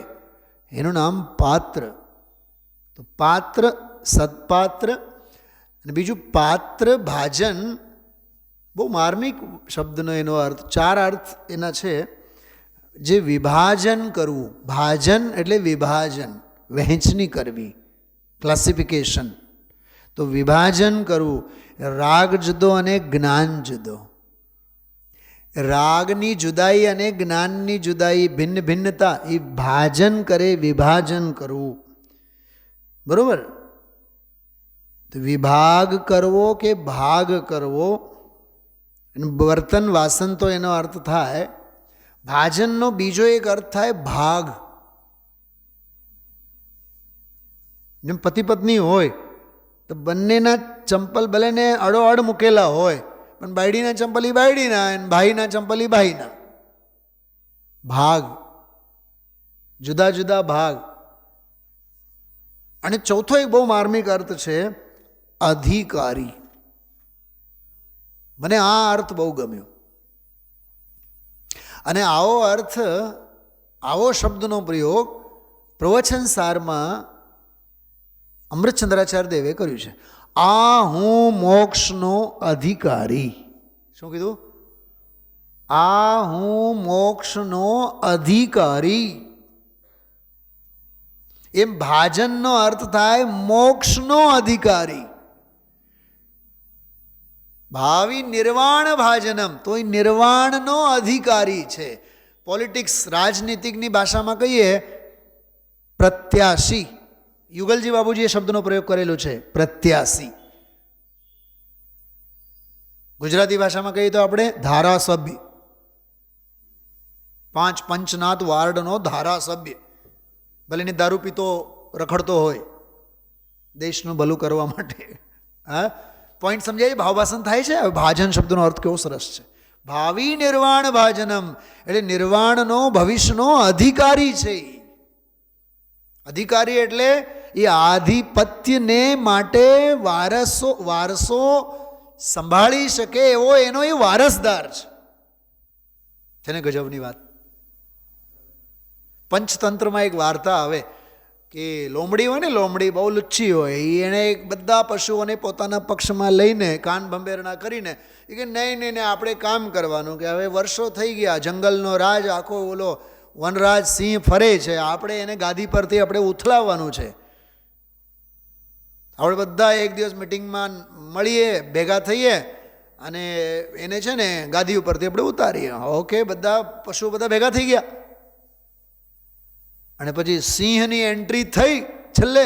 એનું નામ પાત્ર. તો પાત્ર, સત્પાત્ર, અને બીજું પાત્ર ભાજન. બહુ માર્મિક શબ્દનો એનો અર્થ, 4 અર્થ એના છે. જે વિભાજન કરવું, ભાજન એટલે વિભાજન, વહેંચણી કરવી, ક્લાસિફિકેશન. તો વિભાજન કરવું, રાગ જુદો અને જ્ઞાન જુદો. રાગની જુદાઈ અને જ્ઞાનની જુદાઈ, ભિન્ન ભિન્નતા, એ ભાજન કરે, વિભાજન કરવું. બરોબર? તો વિભાગ કરવો કે ભાગ કરવો. બર્તન વાસન તો એનો અર્થ થાય. ભાજનનો બીજો એક અર્થ થાય ભાગ. જેમ પતિ પત્ની હોય તો બંનેના ચંપલ ભલેને અડોઅડ મૂકેલા હોય, પણ બાયડીના ચંપલ એ બાયડીના અને ભાઈના ચંપલ એ ભાઈના. ભાગ, જુદા જુદા ભાગ. અને ચોથો એક બહુ માર્મિક અર્થ છે અધિકારી. મને આ અર્થ બહુ ગમ્યો. અને આવો અર્થ, આવો શબ્દનો પ્રયોગ પ્રવચન સારમાં અમૃતચંદ્રાચાર્ય દેવે કર્યું છે. આ હું મોક્ષનો અધિકારી. શું કીધું? આ હું મોક્ષનો અધિકારી. એમ ભાજનનો અર્થ થાય મોક્ષનો અધિકારી. ભાવિ નિર્વાણ ભાજનમ, તો એ નિર્વાણનો અધિકારી છે. પોલિટિક્સ, રાજનીતિકની ભાષામાં કહીએ પ્રત્યાશી. યુગલજી બાબુજીએ શબ્દનો પ્રયોગ કરેલો છે પ્રત્યાશી. ગુજરાતી ભાષામાં કહીએ તો આપણે ધારાસભ્ય. 5 પંચનાથ વાર્ડનો ધારાસભ્ય. ભલે ને દારૂ પીતો રખડતો હોય, દેશનું ભલું કરવા માટે. હા, પોઈન્ટ સમજાય? ભાવભાષણ થાય છે. હવે ભાજન શબ્દનો અર્થ કેવો સરસ છે. ભાવિ નિર્વાણ ભાજનમ એટલે નિર્વાણનો, ભવિષ્યનો અધિકારી છે. અધિકારી એટલે એ આધિપત્યને માટે વારસો સંભાળી શકે એવો એનો એ વારસદાર છે. છે ને ગજબની વાત? પંચતંત્રમાં એક વાર્તા આવે કે લોમડી હોય ને, લોમડી બહુ લુચ્છી હોય, એણે બધા પશુઓને પોતાના પક્ષમાં લઈને કાન ભંભેરણા કરીને એ કે નહીં નહીં નહીં, આપણે કામ કરવાનું, કે હવે વર્ષો થઈ ગયા, જંગલનો રાજ આખો ઓલો વનરાજ સિંહ ફરે છે, આપણે એને ગાદી પરથી આપણે ઉથલાવવાનું છે. આપણે બધા એક દિવસ મિટિંગમાં મળીએ, ભેગા થઈએ અને એને છે ને ગાદી ઉપરથી આપણે ઉતારીએ. ઓકે, બધા પશુઓ બધા ભેગા થઈ ગયા. અને પછી સિંહની એન્ટ્રી થઈ, છેલ્લે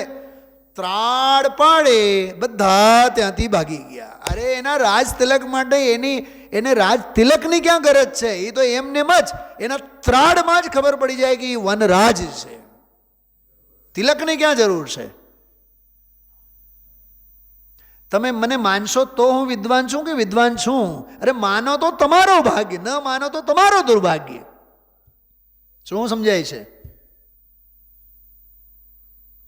ત્રાડ પાડે બધા ત્યાંથી ભાગી ગયા. અરે એના રાજ તિલક માટે એની એને રાજ તિલકની ક્યાં ગરજ છે? એ તો એમનેમ જ એના ત્રાડમાં જ ખબર પડી જાય કે એ વનરાજ છે. તિલકની ક્યાં જરૂર છે? તમે મને માનશો તો હું વિદ્વાન છું કે વિદ્વાન છું? અરે માનો તો તમારો ભાગ્ય, ન માનો તો તમારો દુર્ભાગ્ય. શું સમજાય છે?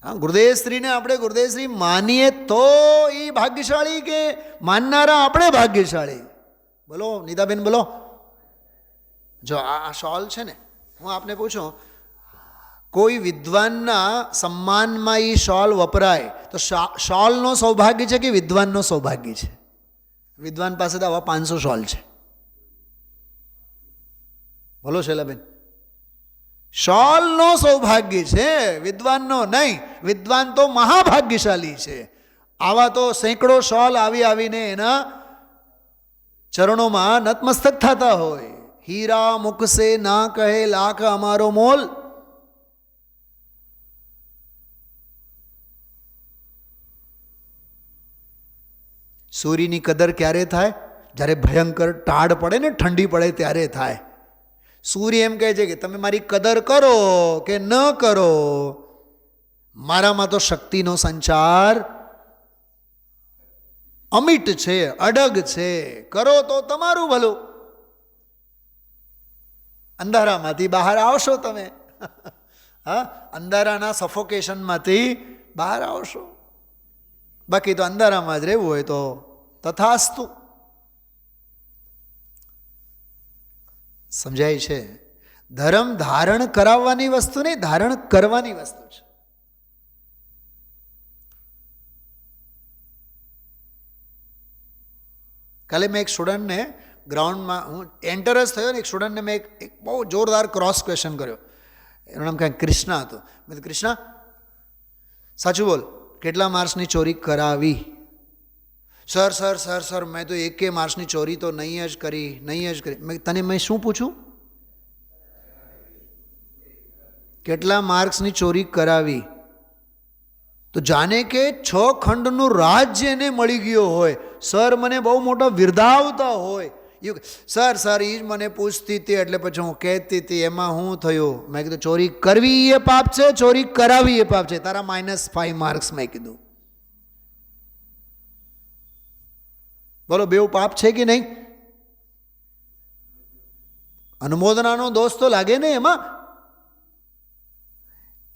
હા, ગુરુદેવ શ્રીને આપણે ગુરુદેવ શ્રી માનીએ તો એ ભાગ્યશાળી કે માનનારા આપણે ભાગ્યશાળી? બોલો નીતાબેન, બોલો. જો આ શોલ છે ને, હું આપને પૂછું, કોઈ વિદ્વાનના સન્માનમાં એ શોલ વપરાય તો શોલનો સૌભાગ્ય છે કે વિદ્વાનનો સૌભાગ્ય છે? વિદ્વાન પાસે તો આવા 500 શોલ છે. બોલો શૈલાબેન. શોલનો સૌભાગ્ય છે, વિદ્વાનનો નહીં. વિદ્વાન તો મહાભાગ્યશાળી છે. આવા તો સેંકડો શોલ આવીને એના ચરણોમાં નતમસ્તક થતા હોય. હીરા મુખ સે ના કહે લાખ અમારો મોલ. સૂર્યની કદર ક્યારે થાય? જ્યારે ભયંકર ટાઢ પડે ને, ઠંડી પડે ત્યારે થાય. સૂર્ય એમ કહે છે કે તમે મારી કદર કરો કે ન કરો, મારામાં તો શક્તિનો સંચાર અમિટ છે, અડગ છે. કરો તો તમારું ભલું. અંધારામાંથી બહાર આવશો તમે. હા, અંધારાના સફોકેશનમાંથી બહાર આવશો. બાકી તો અંધારામાં જ રહેવું હોય તો તથાસ્તુ. સમજાય છે? ધર્મ ધારણ કરાવવાની વસ્તુ નહીં, ધારણ કરવાની વસ્તુ છે. કાલે મેં એક સ્ટુડન્ટને ગ્રાઉન્ડમાં, હું એન્ટર જ થયો ને, એક સ્ટુડન્ટને મેં એક બહુ જોરદાર ક્રોસ ક્વેશ્ચન કર્યો. એનું નામ કાંઈ કૃષ્ણા હતું. મેં કૃષ્ણા, સાચું બોલ, કેટલા માર્ક્સની ચોરી કરાવી? સર સર સર સર મેં તો 1 માર્ક્સની ચોરી તો નહીં જ કરી. મેં શું પૂછું? કેટલા માર્ક્સની ચોરી કરાવી? તો જાણે કે 6 ખંડનું રાજ્ય એને મળી ગયો હોય. સર મને બહુ મોટા વિરધાવતા હોય. સર એ જ મને પૂછતી હતી એટલે પછી હું કહેતી હતી એમાં શું થયું? મેં કીધું ચોરી કરવી એ પાપ છે, ચોરી કરાવી એ પાપ છે. તારા -5 માર્ક્સ. મેં કીધું બોલો, બેઉ પાપ છે કે નહીં? અનુમોદનાનો દોષ તો લાગે ને એમાં.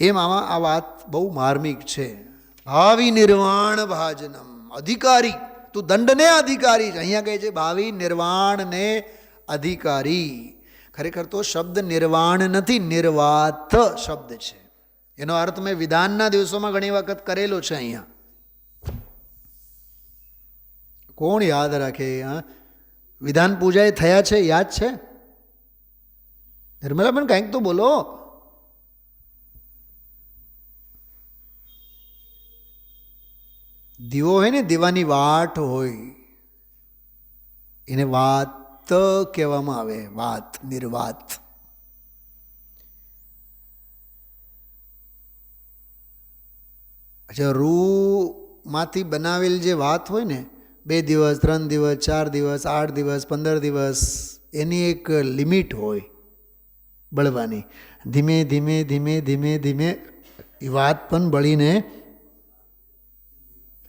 આમાં આ વાત બહુ માર્મિક છે. ભાવિ નિર્વાણ ભાજનમ. અધિકારી, તું દંડને અધિકારી છે. અહીંયા કહે છે ભાવિ નિર્વાણને અધિકારી. ખરેખર તો શબ્દ નિર્વાણ નથી, નિર્વાત શબ્દ છે. એનો અર્થ મેં વિધાનના દિવસોમાં ઘણી વખત કરેલો છે. અહીંયા કોણ યાદ રાખે? હા, વિધાન પૂજા એ થયા છે, યાદ છે? નિર્મલાબેન કંઈક તો બોલો. દીવો હોય ને, દીવાની વાટ હોય, એને વાત કહેવામાં આવે. વાત, નિર્વાત. અચ્છા, રૂમાંથી બનાવેલ જે વાત હોય ને, 2 દિવસ 3 દિવસ 4 દિવસ 8 દિવસ 15 દિવસ, એની એક લિમિટ હોય બળવાની. ધીમે ધીમે ધીમે ધીમે ધીમે એ વાત પણ બળીને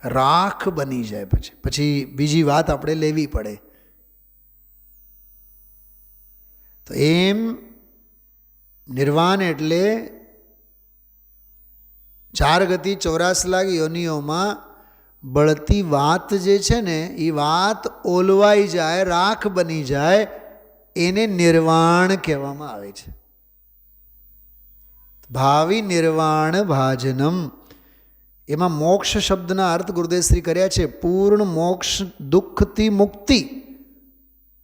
રાખ બની જાય. પછી બીજી વાત આપણે લેવી પડે. તો એમ નિર્વાણ એટલે 4 ગતિ 84 લાખ યોનિઓમાં બળતી વાત જે છે ને, એ વાત ઓલવાઈ જાય, રાખ બની જાય, એને નિર્વાણ કહેવામાં આવે છે. ભાવિ નિર્વાણ ભાજનમ. એમાં મોક્ષ શબ્દના અર્થ ગુરુદેવશ્રી કર્યા છે. પૂર્ણ મોક્ષ, દુઃખથી મુક્તિ,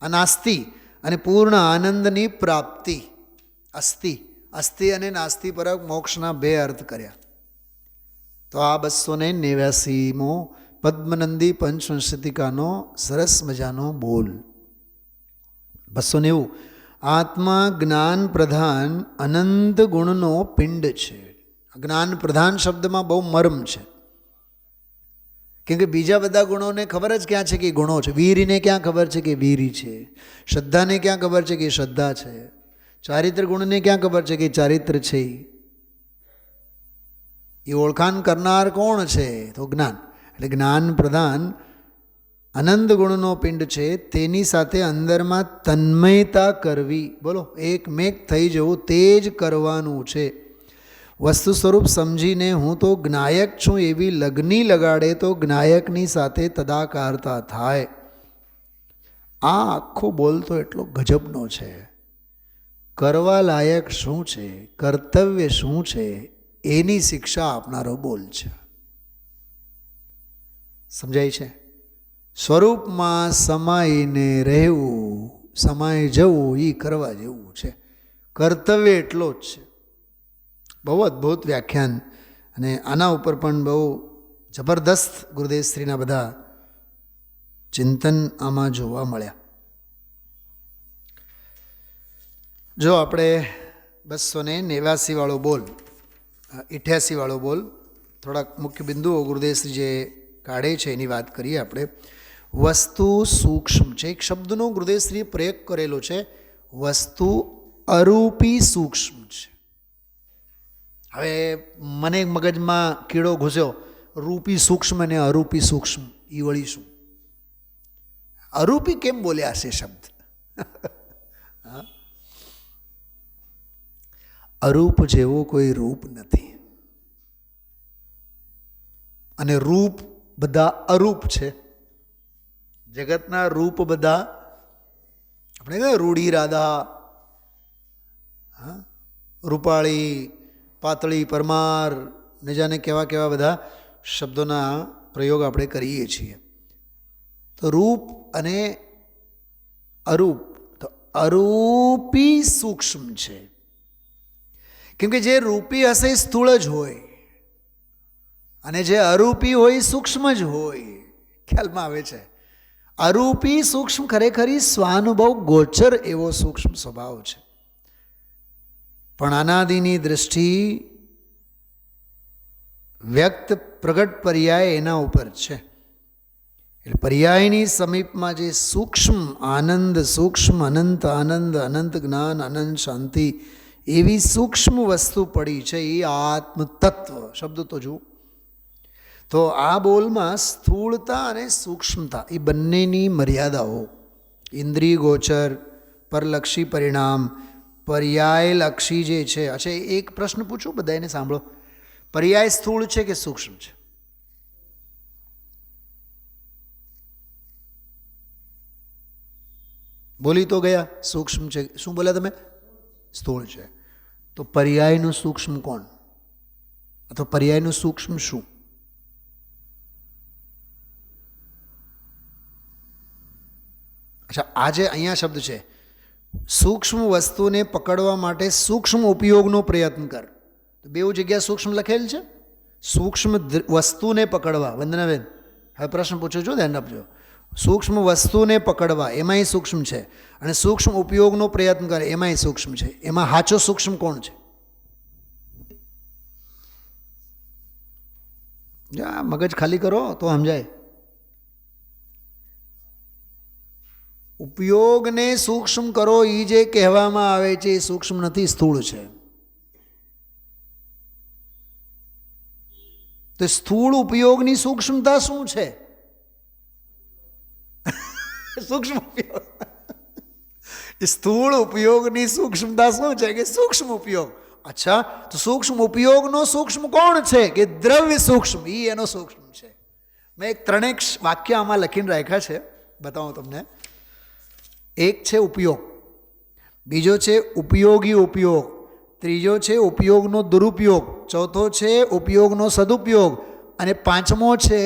અનાસ્તિ, અને પૂર્ણ આનંદની પ્રાપ્તિ. અસ્તિ અને નાસ્તિ પરક મોક્ષના 2 અર્થ કર્યા. તો આ 289મો પદ્મનંદી પંચવંશતિકાનો સરસ મજાનો બોલ. 290. આત્મા જ્ઞાન પ્રધાન અનંત ગુણનો પિંડ છે. જ્ઞાન પ્રધાન શબ્દમાં બહુ મર્મ છે કેમ કે બીજા બધા ગુણોને ખબર જ ક્યાં છે કે ગુણો છે. વીરીને ક્યાં ખબર છે કે વીરી છે, શ્રદ્ધાને ક્યાં ખબર છે કે શ્રદ્ધા છે, ચારિત્ર ગુણને ક્યાં ખબર છે કે ચારિત્ર છે. એ ઓળખાણ કરનાર કોણ છે? તો જ્ઞાન. એટલે જ્ઞાન પ્રધાન અનંત ગુણનો પિંડ છે. તેની સાથે અંદરમાં તન્મયતા કરવી. બોલો, એકમેક થઈ જવું તે જ કરવાનું છે. વસ્તુ સ્વરૂપ સમજીને હું તો જ્ઞાયક છું એવી લગ્ની લગાડે તો જ્ઞાયકની સાથે તદાકારતા થાય. આ આખો બોલ તો એટલો ગજબનો છે. કરવા લાયક શું છે, કર્તવ્ય શું છે, એની શિક્ષા આપનારો બોલ છે. સમજાય છે? સ્વરૂપમાં સમાઈને રહેવું, સમાઈ જવું, એ કરવા જેવું છે. કર્તવ્ય એટલો જ છે. બહુ અદ્ભુત વ્યાખ્યાન, અને આના ઉપર પણ બહુ જબરદસ્ત ગુરુદેવશ્રીના બધા ચિંતન આમાં જોવા મળ્યા. જો આપણે 289 વાળો બોલ, 88 વાળો બોલ, થોડાક મુખ્ય બિંદુઓ ગુરુદેવશ્રી જે કાઢે છે એની વાત કરીએ આપણે. વસ્તુ સૂક્ષ્મ છે. એક શબ્દનો ગુરુદેવશ્રીએ પ્રયોગ કરેલો છે, વસ્તુ અરૂપી સૂક્ષ્મ છે. હવે મને મગજમાં કીડો ઘૂસ્યો, રૂપી સૂક્ષ્મ અને અરૂપી સૂક્ષ્મ, એ વળી શું? અરૂપી કેમ બોલ્યા છે શબ્દ? અરૂપ જેવો કોઈ રૂપ નથી, અને રૂપ બધા અરૂપ છે. જગતના રૂપ બધા આપણે કહે રૂડી રાધા, રૂપાળી, પાતળી, પરમાર, ને જાને કેવા કેવા બધા શબ્દોના પ્રયોગ આપણે કરીએ છીએ. તો રૂપ અને અરૂપ, તો અરૂપી સૂક્ષ્મ છે. કેમ કે જે રૂપી હશે એ સ્થૂળ જ હોય, અને જે અરૂપી હોય એ સૂક્ષ્મ જ હોય. ખ્યાલમાં આવે છે? અરૂપી સૂક્ષ્મ ખરેખર સ્વાનુભવ ગોચર એવો સૂક્ષ્મ સ્વભાવ છે. પણ અનાદિની દૃષ્ટિ વ્યક્ત પ્રગટ પર્યાય એના ઉપર છે. એટલે પર્યાયની સમીપમાં જે સૂક્ષ્મ આનંદ, સૂક્ષ્મ અનંત આનંદ, અનંત જ્ઞાન, અનંત શાંતિ, એવી સૂક્ષ્મ વસ્તુ પડી છે, એ આત્મતત્વ. શબ્દ તો જુઓ. તો આ બોલમાં સ્થૂળતા અને સૂક્ષ્મતા એ બંનેની મર્યાદાઓ, ઇન્દ્રિય ગોચર, પરલક્ષી પરિણામ, પર્યાયલક્ષી જે છે. અચ્છા, એક પ્રશ્ન પૂછું, બધા એને સાંભળો. પર્યાય સ્થૂળ છે કે સૂક્ષ્મ છે? બોલી તો ગયા સૂક્ષ્મ છે. શું બોલ્યા તમે? સ્થૂળ છે. તો પર્યાયનું સૂક્ષ્મ કોણ? અથવા પર્યાયનું સૂક્ષ્મ શું? અચ્છા, આજે અહીંયા શબ્દ છે, સૂક્ષ્મ વસ્તુને પકડવા માટે સૂક્ષ્મ ઉપયોગનો પ્રયત્ન કર. તો બેઉ જગ્યા સૂક્ષ્મ લખેલ છે. સૂક્ષ્મ વસ્તુને પકડવા. વંદનાબેન, હવે પ્રશ્ન પૂછો છો, ધ્યાન આપજો. સૂક્ષ્મ વસ્તુને પકડવા એમાંય સૂક્ષ્મ છે, અને સૂક્ષ્મ ઉપયોગનો પ્રયત્ન કરે એમાંય સૂક્ષ્મ છે. એમાં સાચો સૂક્ષ્મ કોણ છે? મગજ ખાલી કરો તો સમજાય. ઉપયોગને સૂક્ષ્મ કરો એ જે કહેવામાં આવે છે એ સૂક્ષ્મ નથી, સ્થૂળ છે. તો સ્થૂળ ઉપયોગની સૂક્ષ્મતા શું છે? સૂક્ષ્મ ઉપયોગ. સ્થૂળ ઉપયોગની સૂક્ષ્મતા શું છે? કે સૂક્ષ્મ ઉપયોગ. અચ્છા, તો સૂક્ષ્મ ઉપયોગનો સૂક્ષ્મ કોણ છે? કે દ્રવ્ય સૂક્ષ્મ, એ એનો સૂક્ષ્મ છે. મેં એક 3 વાક્ય આમાં લખીને રાખ્યા છે, બતાવું તમને. એક છે ઉપયોગ, બીજો છે ઉપયોગી ઉપયોગ, ત્રીજો છે ઉપયોગનો દુરુપયોગ, ચોથો છે ઉપયોગનો સદુપયોગ, અને 5મો છે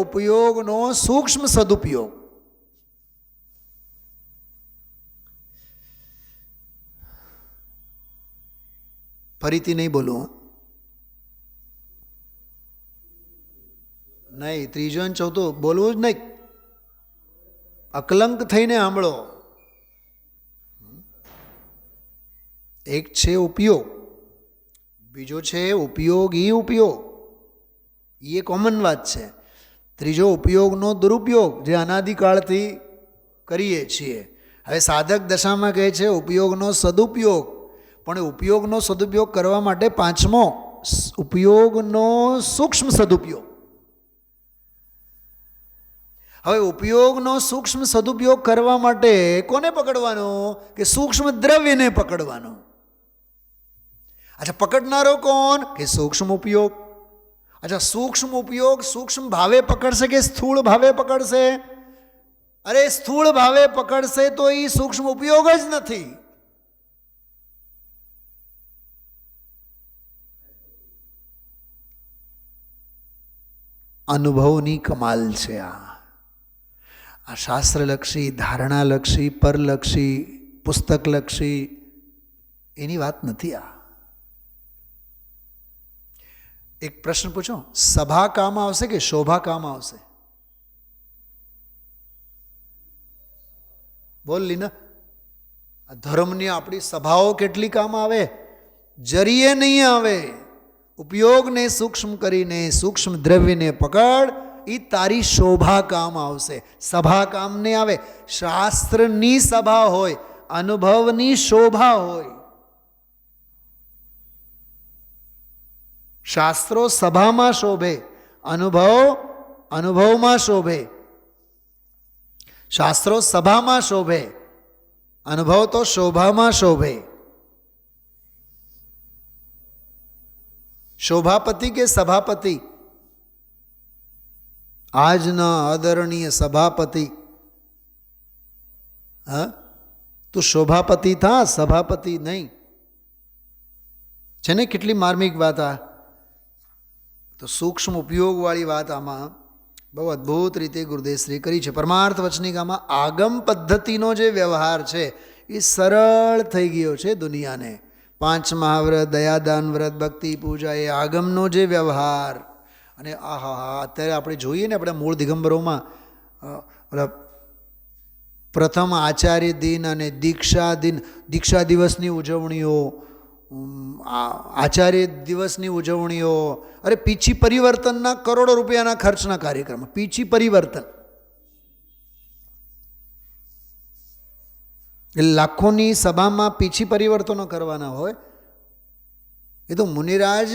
ઉપયોગનો સૂક્ષ્મ સદુપયોગ. ફરીથી નહીં બોલું, નહીં, ત્રીજો અને ચોથો બોલવું જ નહીં. અકલંક થઈને સાંભળો. એક છે ઉપયોગ, બીજો છે ઉપયોગી ઉપયોગ, એ કોમન વાત છે. ત્રીજો ઉપયોગનો દુરુપયોગ, જે અનાદિકાળથી કરીએ છીએ. હવે સાધક દશામાં કહે છે ઉપયોગનો સદુપયોગ, પણ ઉપયોગનો સદુપયોગ કરવા માટે પાંચમો ઉપયોગનો સૂક્ષ્મ સદુપયોગ. હવે ઉપયોગનો સૂક્ષ્મ સદુપયોગ કરવા માટે કોને પકડવાનો? કે સૂક્ષ્મ દ્રવ્યને પકડવાનો. અચ્છા, પકડનારો કોણ? કે સૂક્ષ્મ ઉપયોગ. અચ્છા, સૂક્ષ્મ ઉપયોગ સૂક્ષ્મ ભાવે પકડશે કે સ્થૂળ ભાવે પકડશે? અરે સ્થૂળ ભાવે પકડશે તો એ સૂક્ષ્મ ઉપયોગ જ નથી. અનુભવની કમાલ છે આ શાસ્ત્રલક્ષી, ધારણાલક્ષી, પરલક્ષી, પુસ્તકલક્ષી એની વાત નથી. આ એક પ્રશ્ન પૂછો, સભા કામ આવશે કે શોભા કામ આવશે? બોલ લીના. ધર્મની આપણી સભાઓ કેટલી કામ આવે? જરીએ નહીં આવે. ઉપયોગને સૂક્ષ્મ કરીને સૂક્ષ્મ દ્રવ્યને પકડ, એ તારી શોભા કામ આવશે. સભા કામ નહીં આવે. શાસ્ત્રની સભા હોય, અનુભવની શોભા હોય. શાસ્ત્રો સભામાં શોભે, અનુભવમાં શોભે. શાસ્ત્રો સભામાં શોભે, અનુભવ તો શોભામાં શોભે. શોભાપતિ કે સભાપતિ? આજના આદરણીય સભાપતિ. હા, તું શોભાપતિ થા, સભાપતિ નહીં. છે ને કેટલી માર્મિક વાત આ. તો સૂક્ષ્મ ઉપયોગવાળી વાત આમાં બહુ અદ્ભુત રીતે ગુરુદેવશ્રી કરી છે. પરમાર્થ વચનિકામાં આગમ પદ્ધતિનો જે વ્યવહાર છે એ સરળ થઈ ગયો છે દુનિયાને. 5 મહાવ્રત, દયાદાન વ્રત, ભક્તિ પૂજા, એ આગમનો જે વ્યવહાર. અને અત્યારે આપણે જોઈએ ને, આપણે મૂળ દિગંબરોમાં પ્રથમ આચાર્ય દિન અને દીક્ષા દિવસની ઉજવણીઓ, આચાર્ય દિવસની ઉજવણીઓ, અરે પીછી પરિવર્તનના કરોડો રૂપિયાના ખર્ચના કાર્યક્રમ. પીછી પરિવર્તન એટલે લાખોની સભામાં પીછી પરિવર્તનો કરવાના હોય. એ તો મુનિરાજ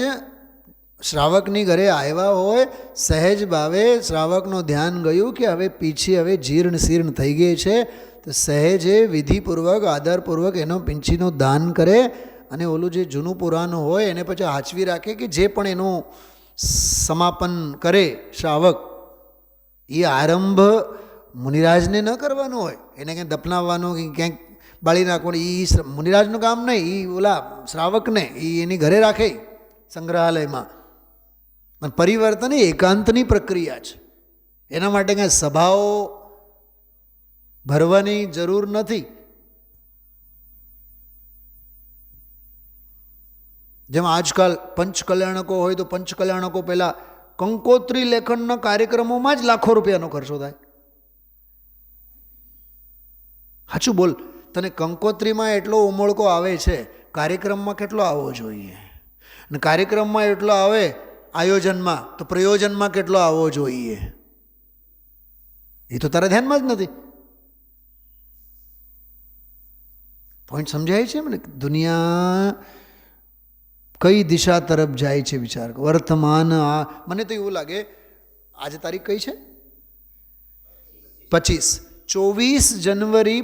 શ્રાવકની ઘરે આવ્યા હોય, સહેજ ભાવે શ્રાવકનું ધ્યાન ગયું કે હવે પીછી હવે જીર્ણ શીર્ણ થઈ ગઈ છે, તો સહેજે વિધિપૂર્વક આદરપૂર્વક એનો પીંછીનું દાન કરે. અને ઓલું જે જૂનું પુરાણ હોય એને પછી હાચવી રાખે કે જે પણ એનું સમાપન કરે શ્રાવક, એ આરંભ મુનિરાજને ન કરવાનો હોય. એને ક્યાંક દફનાવવાનો કે ક્યાંક બાળી નાખવાનું એ મુનિરાજનું કામ નહીં. એ ઓલા શ્રાવકને એની ઘરે રાખે સંગ્રહાલયમાં. પણ પરિવર્તન એ એકાંતની પ્રક્રિયા છે. એના માટે કાંઈ સભાઓ ભરવાની જરૂર નથી. જેમ આજકાલ પંચકલ્યાણકો હોય તો પંચકલ્યાણકો પહેલાં કંકોત્રી લેખનના કાર્યક્રમોમાં જ લાખો રૂપિયાનો ખર્ચો થાય. સાચું બોલ, તને કંકોત્રીમાં એટલો ઉમળકો આવે છે, કાર્યક્રમમાં કેટલો આવવો જોઈએ? અને કાર્યક્રમમાં એટલો આવે આયોજનમાં, તો પ્રયોજનમાં કેટલો આવવો જોઈએ? એ તો તારા ધ્યાનમાં જ નથી. પોઈન્ટ સમજાય છે મને? દુનિયા કઈ દિશા તરફ જાય છે વિચાર. વર્તમાન મને તો એવું લાગે, આજે તારીખ કઈ છે? 25. 24 જનવરી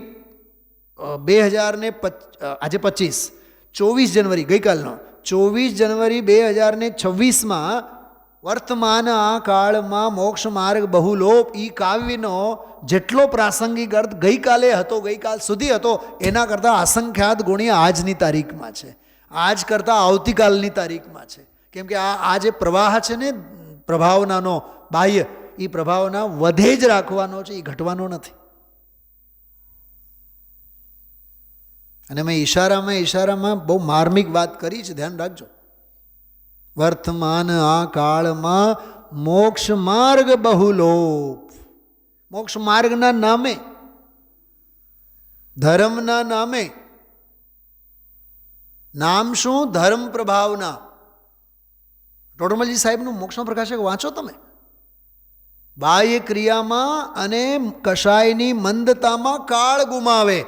2025. આજે 25, 24 જનવરી ગઈકાલનો 24 જનવરી 2026માં વર્તમાન આ કાળમાં મોક્ષ માર્ગ બહુલોપ ઈ કાવ્યનો જેટલો પ્રાસંગિક અર્થ ગઈકાલે હતો, ગઈકાલ સુધી હતો, એના કરતાં અસંખ્યાત ગુણ્ય આજની તારીખમાં છે. આજ કરતાં આવતીકાલની તારીખમાં છે. કેમ કે આ જે પ્રવાહ છે ને પ્રભાવનાનો, બાહ્ય, એ પ્રભાવના વધે જ રાખવાનો છે, એ ઘટવાનો નથી. અને મેં ઈશારામાં બહુ માર્મિક વાત કરી છે, ધ્યાન રાખજો. વર્તમાન આ કાળમાં મોક્ષ માર્ગ બહુલોપ. મોક્ષ માર્ગના નામે, ધર્મના નામે, નામ શું? ધર્મ પ્રભાવના. ટોડરમલજી સાહેબનું મોક્ષનો પ્રકાશક વાંચો તમે. બાહ્ય ક્રિયામાં અને કષાયની મંદતામાં કાળ ગુમાવે.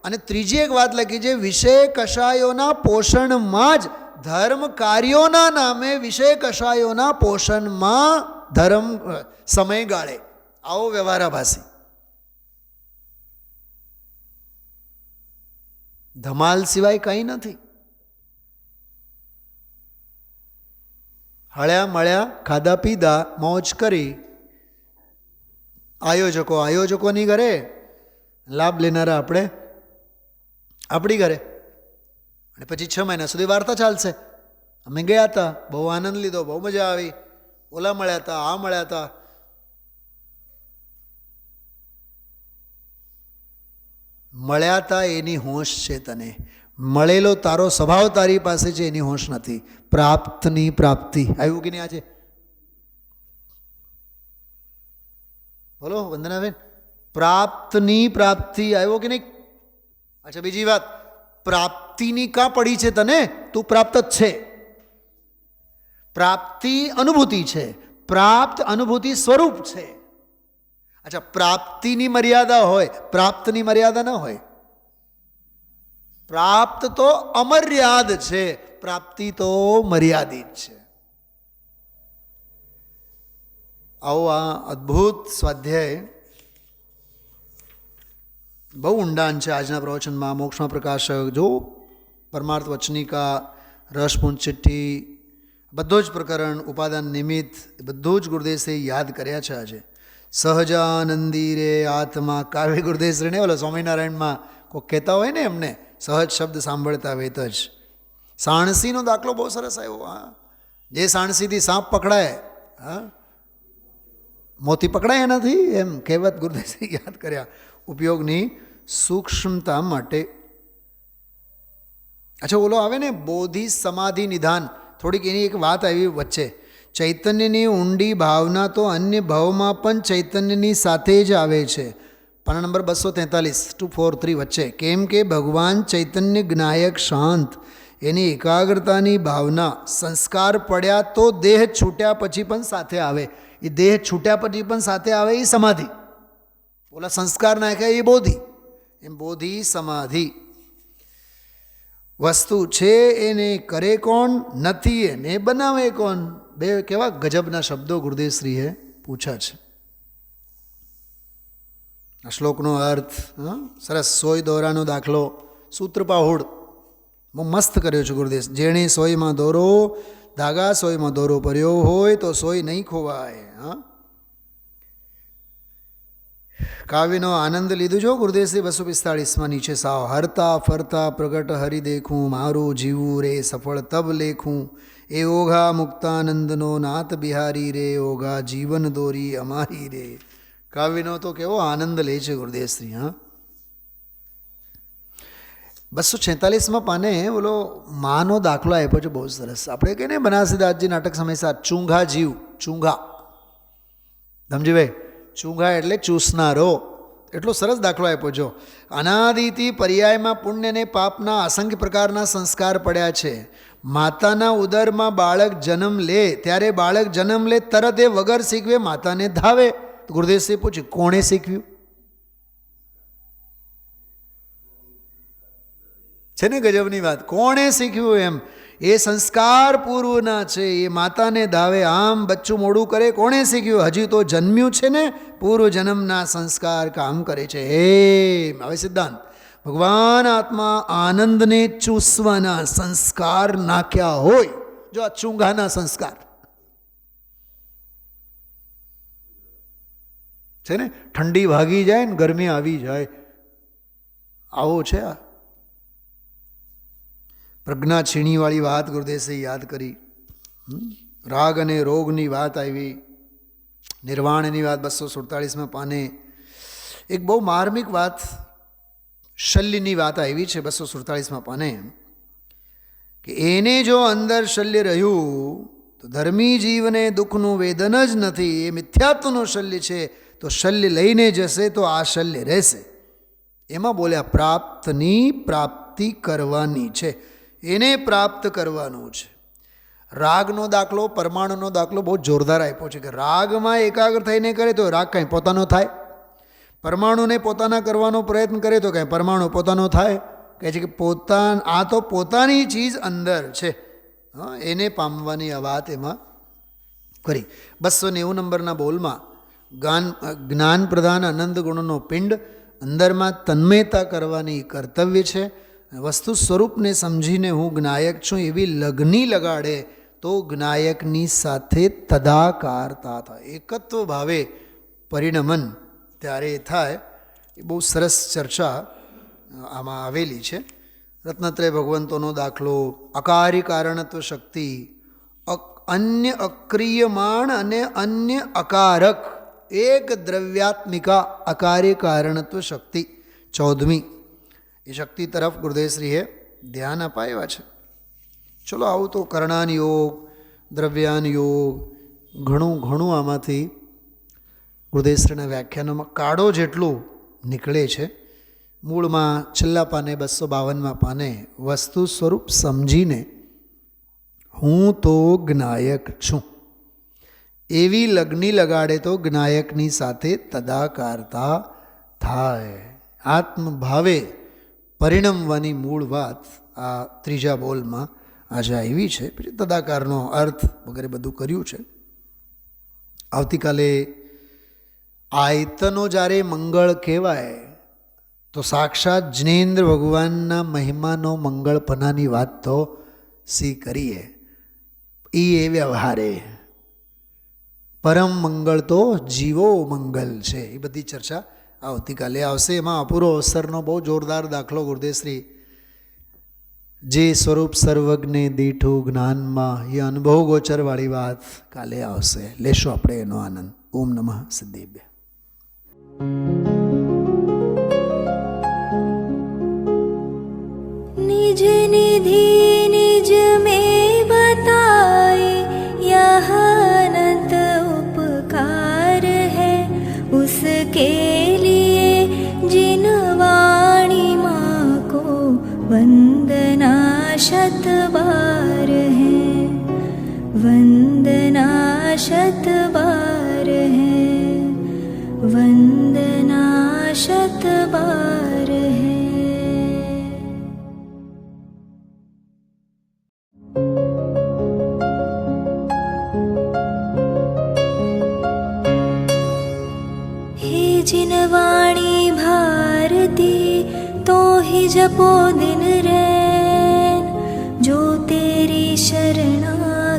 અને ત્રીજી એક વાત લખી છે, વિષય કષાયોના પોષણમાં જ ધર્મ કાર્યોના નામે વિષય કષાયોના પોષણમાં ધર્મ સમય ગાળે. આવો વ્યવહારાભાસી ધમાલ સિવાય કંઈ નથી. હળ્યા મળ્યા, ખાધા પીધા, મોજ કરી. આયોજકોની ઘરે, લાભ લેનારા આપણે આપણી ઘરે. અને પછી 6 મહિના સુધી વાર્તા ચાલશે. અમે ગયા હતા, બહુ આનંદ લીધો, બહુ મજા આવી, ઓલા મળ્યા હતા, આ મળ્યા હતા. મળ્યા હતા એની હોશ છે તને, મળેલો તારો સ્વભાવ તારી પાસે છે એની હોશ નથી. પ્રાપ્તની પ્રાપ્તિ આવ્યું કે નહીં આજે? બોલો વંદનાબેન, પ્રાપ્તની પ્રાપ્તિ આવ્યો કે નહીં? અચ્છા, બીજી વાત, પ્રાપ્તિની કાં પડી છે તને? તું પ્રાપ્ત જ છે. પ્રાપ્તિ અનુભૂતિ છે, પ્રાપ્ત અનુભૂતિ સ્વરૂપ છે. અચ્છા, પ્રાપ્તિની મર્યાદા હોય, પ્રાપ્તની મર્યાદા ન હોય. પ્રાપ્ત તો અમર્યાદ છે, પ્રાપ્તિ તો મર્યાદિત છે. આવો આ અદ્ભુત સ્વાધ્યાય બહુ ઊંડાણ છે આજના પ્રવચનમાં. મોક્ષમાં પ્રકાશક, જો પરમાર્થ વચનિકા, રસપુંજ ચિઠ્ઠી, બધો જ પ્રકરણ, ઉપાદાન નિમિત્ત, બધું જ ગુરુદેશે યાદ કર્યા છે આજે. સહજાનંદી રે આત્મા, કાવ્ય ગુરુદેવશ્રીને ઓલો સ્વામિનારાયણમાં કોઈ કહેતા હોય ને એમને, સહજ શબ્દ સાંભળતા વેત જ. સાણસીનો દાખલો બહુ સરસ આવ્યો. હા, જે સાણસીથી સાપ પકડાય, હા, મોતી પકડાય એનાથી, એમ કહેવત ગુરુદેશે યાદ કર્યા ઉપયોગની સૂક્ષ્મતા માટે. અચ્છા, ઓલો આવે ને બોધિ સમાધિ નિધાન, થોડીક એની એક વાત આવી વચ્ચે. ચૈતન્યની ઊંડી ભાવના તો અન્ય ભાવમાં પણ ચૈતન્યની સાથે જ આવે છે. પાના નંબર 243 to 43 વચ્ચે. કેમ કે ભગવાન ચૈતન્ય જ્ઞાયક શાંત, એની એકાગ્રતાની ભાવના સંસ્કાર પડ્યા તો દેહ છૂટ્યા પછી પણ સાથે આવે. એ દેહ છૂટ્યા પછી પણ સાથે આવે એ સમાધિ. ઓલા સંસ્કાર નાખ્યા એ બોધિ. એમ બોધિ સમાધિ વસ્તુ છે, એને કરે કોણ? નથી એને બનાવે કોણ? બે કેવા ગજબના શબ્દો ગુરુદેવશ્રીએ પૂછ્યા છે. આ શ્લોકનો અર્થ સરસ. સોય દોરાનો દાખલો, સૂત્રપાહુડ બહુ મસ્ત કર્યો છે ગુરુદેવ. જેણે સોયમાં દોરો, ધાગા સોયમાં દોરો ભર્યો હોય તો સોય નહીં ખોવાય. હા, કાવ્યનો આનંદ લીધું છો ગુરુદેવશ્રી 245માં નીચે સાવ. હરતા ફરતા પ્રગટ હરિ દેખું, મારું જીવું રે સફળ તબ લેખું, એ ઓઘા મુક્તાનંદનો નાથ બિહારી રે, ઓઘા જીવન દોરી અમારી રે. કાવ્યનો તો કેવો આનંદ લે છે ગુરુદેવશ્રી. હા, 246માં પાને બોલો માનો દાખલો આપ્યો છે બહુ સરસ. આપણે કહીએ ને બનારસીદાસજી નાટક સમયસાર, ચૂંઘા જીવ. ચૂંઘા, સમજીભાઈ, ચૂંઘા એટલે ચૂસનારો. એટલો સરસ દાખલો આપ્યો છો. અનાદિથી પર્યાયમાં પુણ્ય અને પાપના અસંખ્ય પ્રકારના સંસ્કાર પડ્યા છે. માતાના ઉદરમાં બાળક જન્મ લે ત્યારે બાળક જન્મ લે તરત એ વગર શીખવે માતાને ધાવે. ગુરુદેવશ્રી પૂછ્યું, કોણે શીખવ્યું? છે ને ગજબની વાત. કોણે શીખ્યું? એમ એ સંસ્કાર પૂર્વના છે, એ માતાને ધાવે. આમ બચ્ચું મોડું કરે, કોણે શીખ્યું? હજી તો જન્મ્યું છે ને, પૂર્વ જન્મના સંસ્કાર કામ કરે છે. હવે સિદ્ધાંત, ભગવાન આત્મા આનંદને ચૂસવાના સંસ્કાર નાખ્યા હોય. જો આ ચૂંઘાના સંસ્કાર છે ને, ઠંડી ભાગી જાય ને ગરમી આવી જાય, આવો છે આ. પ્રજ્ઞા છીણીવાળી વાત ગુરુદેશે યાદ કરી. રાગ અને રોગની વાત આવી, નિર્વાણની વાત 247માં પાને. એક બહુ માર્મિક વાત શલ્યની વાત આવી છે 247માં પાને, કે એને જો અંદર શલ્ય રહ્યું તો ધર્મી જીવને દુઃખનું વેદન જ નથી. એ મિથ્યાત્વનું શલ્ય છે, તો શલ્ય લઈને જશે તો આ શલ્ય રહેશે. એમાં બોલ્યા પ્રાપ્તની પ્રાપ્તિ કરવાની છે, એને પ્રાપ્ત કરવાનું છે. રાગનો દાખલો, પરમાણુનો દાખલો બહુ જોરદાર આપ્યો છે કે રાગમાં એકાગ્ર થઈને કરે તો રાગ કાંઈ પોતાનો થાય, પરમાણુને પોતાના કરવાનો પ્રયત્ન કરે તો કાંઈ પરમાણુ પોતાનો થાય. કહે છે કે આ તો પોતાની ચીજ અંદર છે, એને પામવાની આ વાત એમાં કરી. 290 નંબરના બોલમાં જ્ઞાન પ્રધાન આનંદ ગુણનો પિંડ, અંદરમાં તન્મયતા કરવાની કર્તવ્ય છે. વસ્તુ સ્વરૂપને સમજીને હું જ્ઞાયક છું એવી લગ્ની લગાડે તો જ્ઞાયકની સાથે તદાકારતા થાય, એકત્વ ભાવે પરિણમન ત્યારે થાય. એ બહુ સરસ ચર્ચા આમાં આવેલી છે. રત્નત્રય ભગવંતોનો દાખલો, અકારી કારણત્વ શક્તિ, અન્ય અક્રિયમાણ અને અન્ય અકારક એક દ્રવ્યાત્મિકા અકાર્ય કારણત્વ શક્તિ 14મી. એ શક્તિ તરફ ગુરુદેવશ્રીએ ધ્યાન અપાવ્યા છે. ચલો આવું તો કર્ણાન યોગ, દ્રવ્યાન યોગ, ઘણું આમાંથી ગુરુદેવશ્રીના વ્યાખ્યાનોમાં કાળો જેટલું નીકળે છે. મૂળમાં છેલ્લા પાને 252માં પાને વસ્તુ સ્વરૂપ સમજીને હું તો જ્ઞાયક છું એવી લગ્ની લગાડે તો જ્ઞાયકની સાથે તદાકારતા થાય. આત્મભાવે પરિણમવાની મૂળ વાત આ ત્રીજા બોલમાં આજે આવી છે. પછી તદાકારનો અર્થ વગેરે બધું કર્યું છે. આવતીકાલે આયતનો જ્યારે મંગળ કહેવાય તો સાક્ષાત જિનેન્દ્ર ભગવાનના મહિમાનો મંગળપનાની વાત તો સી કરીએ. એ વ્યવહારે પરમ મંગળ તો જીવો મંગલ છે. એ બધી ચર્ચા આવતીકાલે આવશે. એમાં અપૂરો અવસરનો બહુ જોરદાર દાખલો ગુરુદેવશ્રી, જે સ્વરૂપ સર્વજ્ઞે દીઠું જ્ઞાનમાં, એ અનુભવ ગોચરવાળી વાત કાલે આવશે. લેશો આપણે એનો આનંદ. ઓમ નમઃ સિદ્ધેભ્ય. निज निधि निज में बताए यह अनंत उपकार है, उसके लिए जिन वाणी माँ को वंदना शत बार है, वंदना शत बार है, वंदना शत बार है. जिन वाणी भारती तो ही जपो दिन रैन, जो तेरी शरणा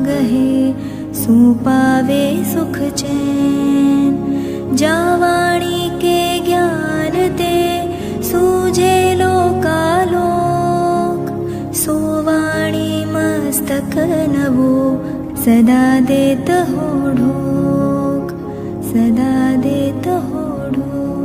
गहे सो पावे सुख चैन. जा वाणी के ज्ञान ते सूझे लोकालोक, सो वाणी मस्तक नवो सदा देत हो ढोक, सदा देत हो ढोक.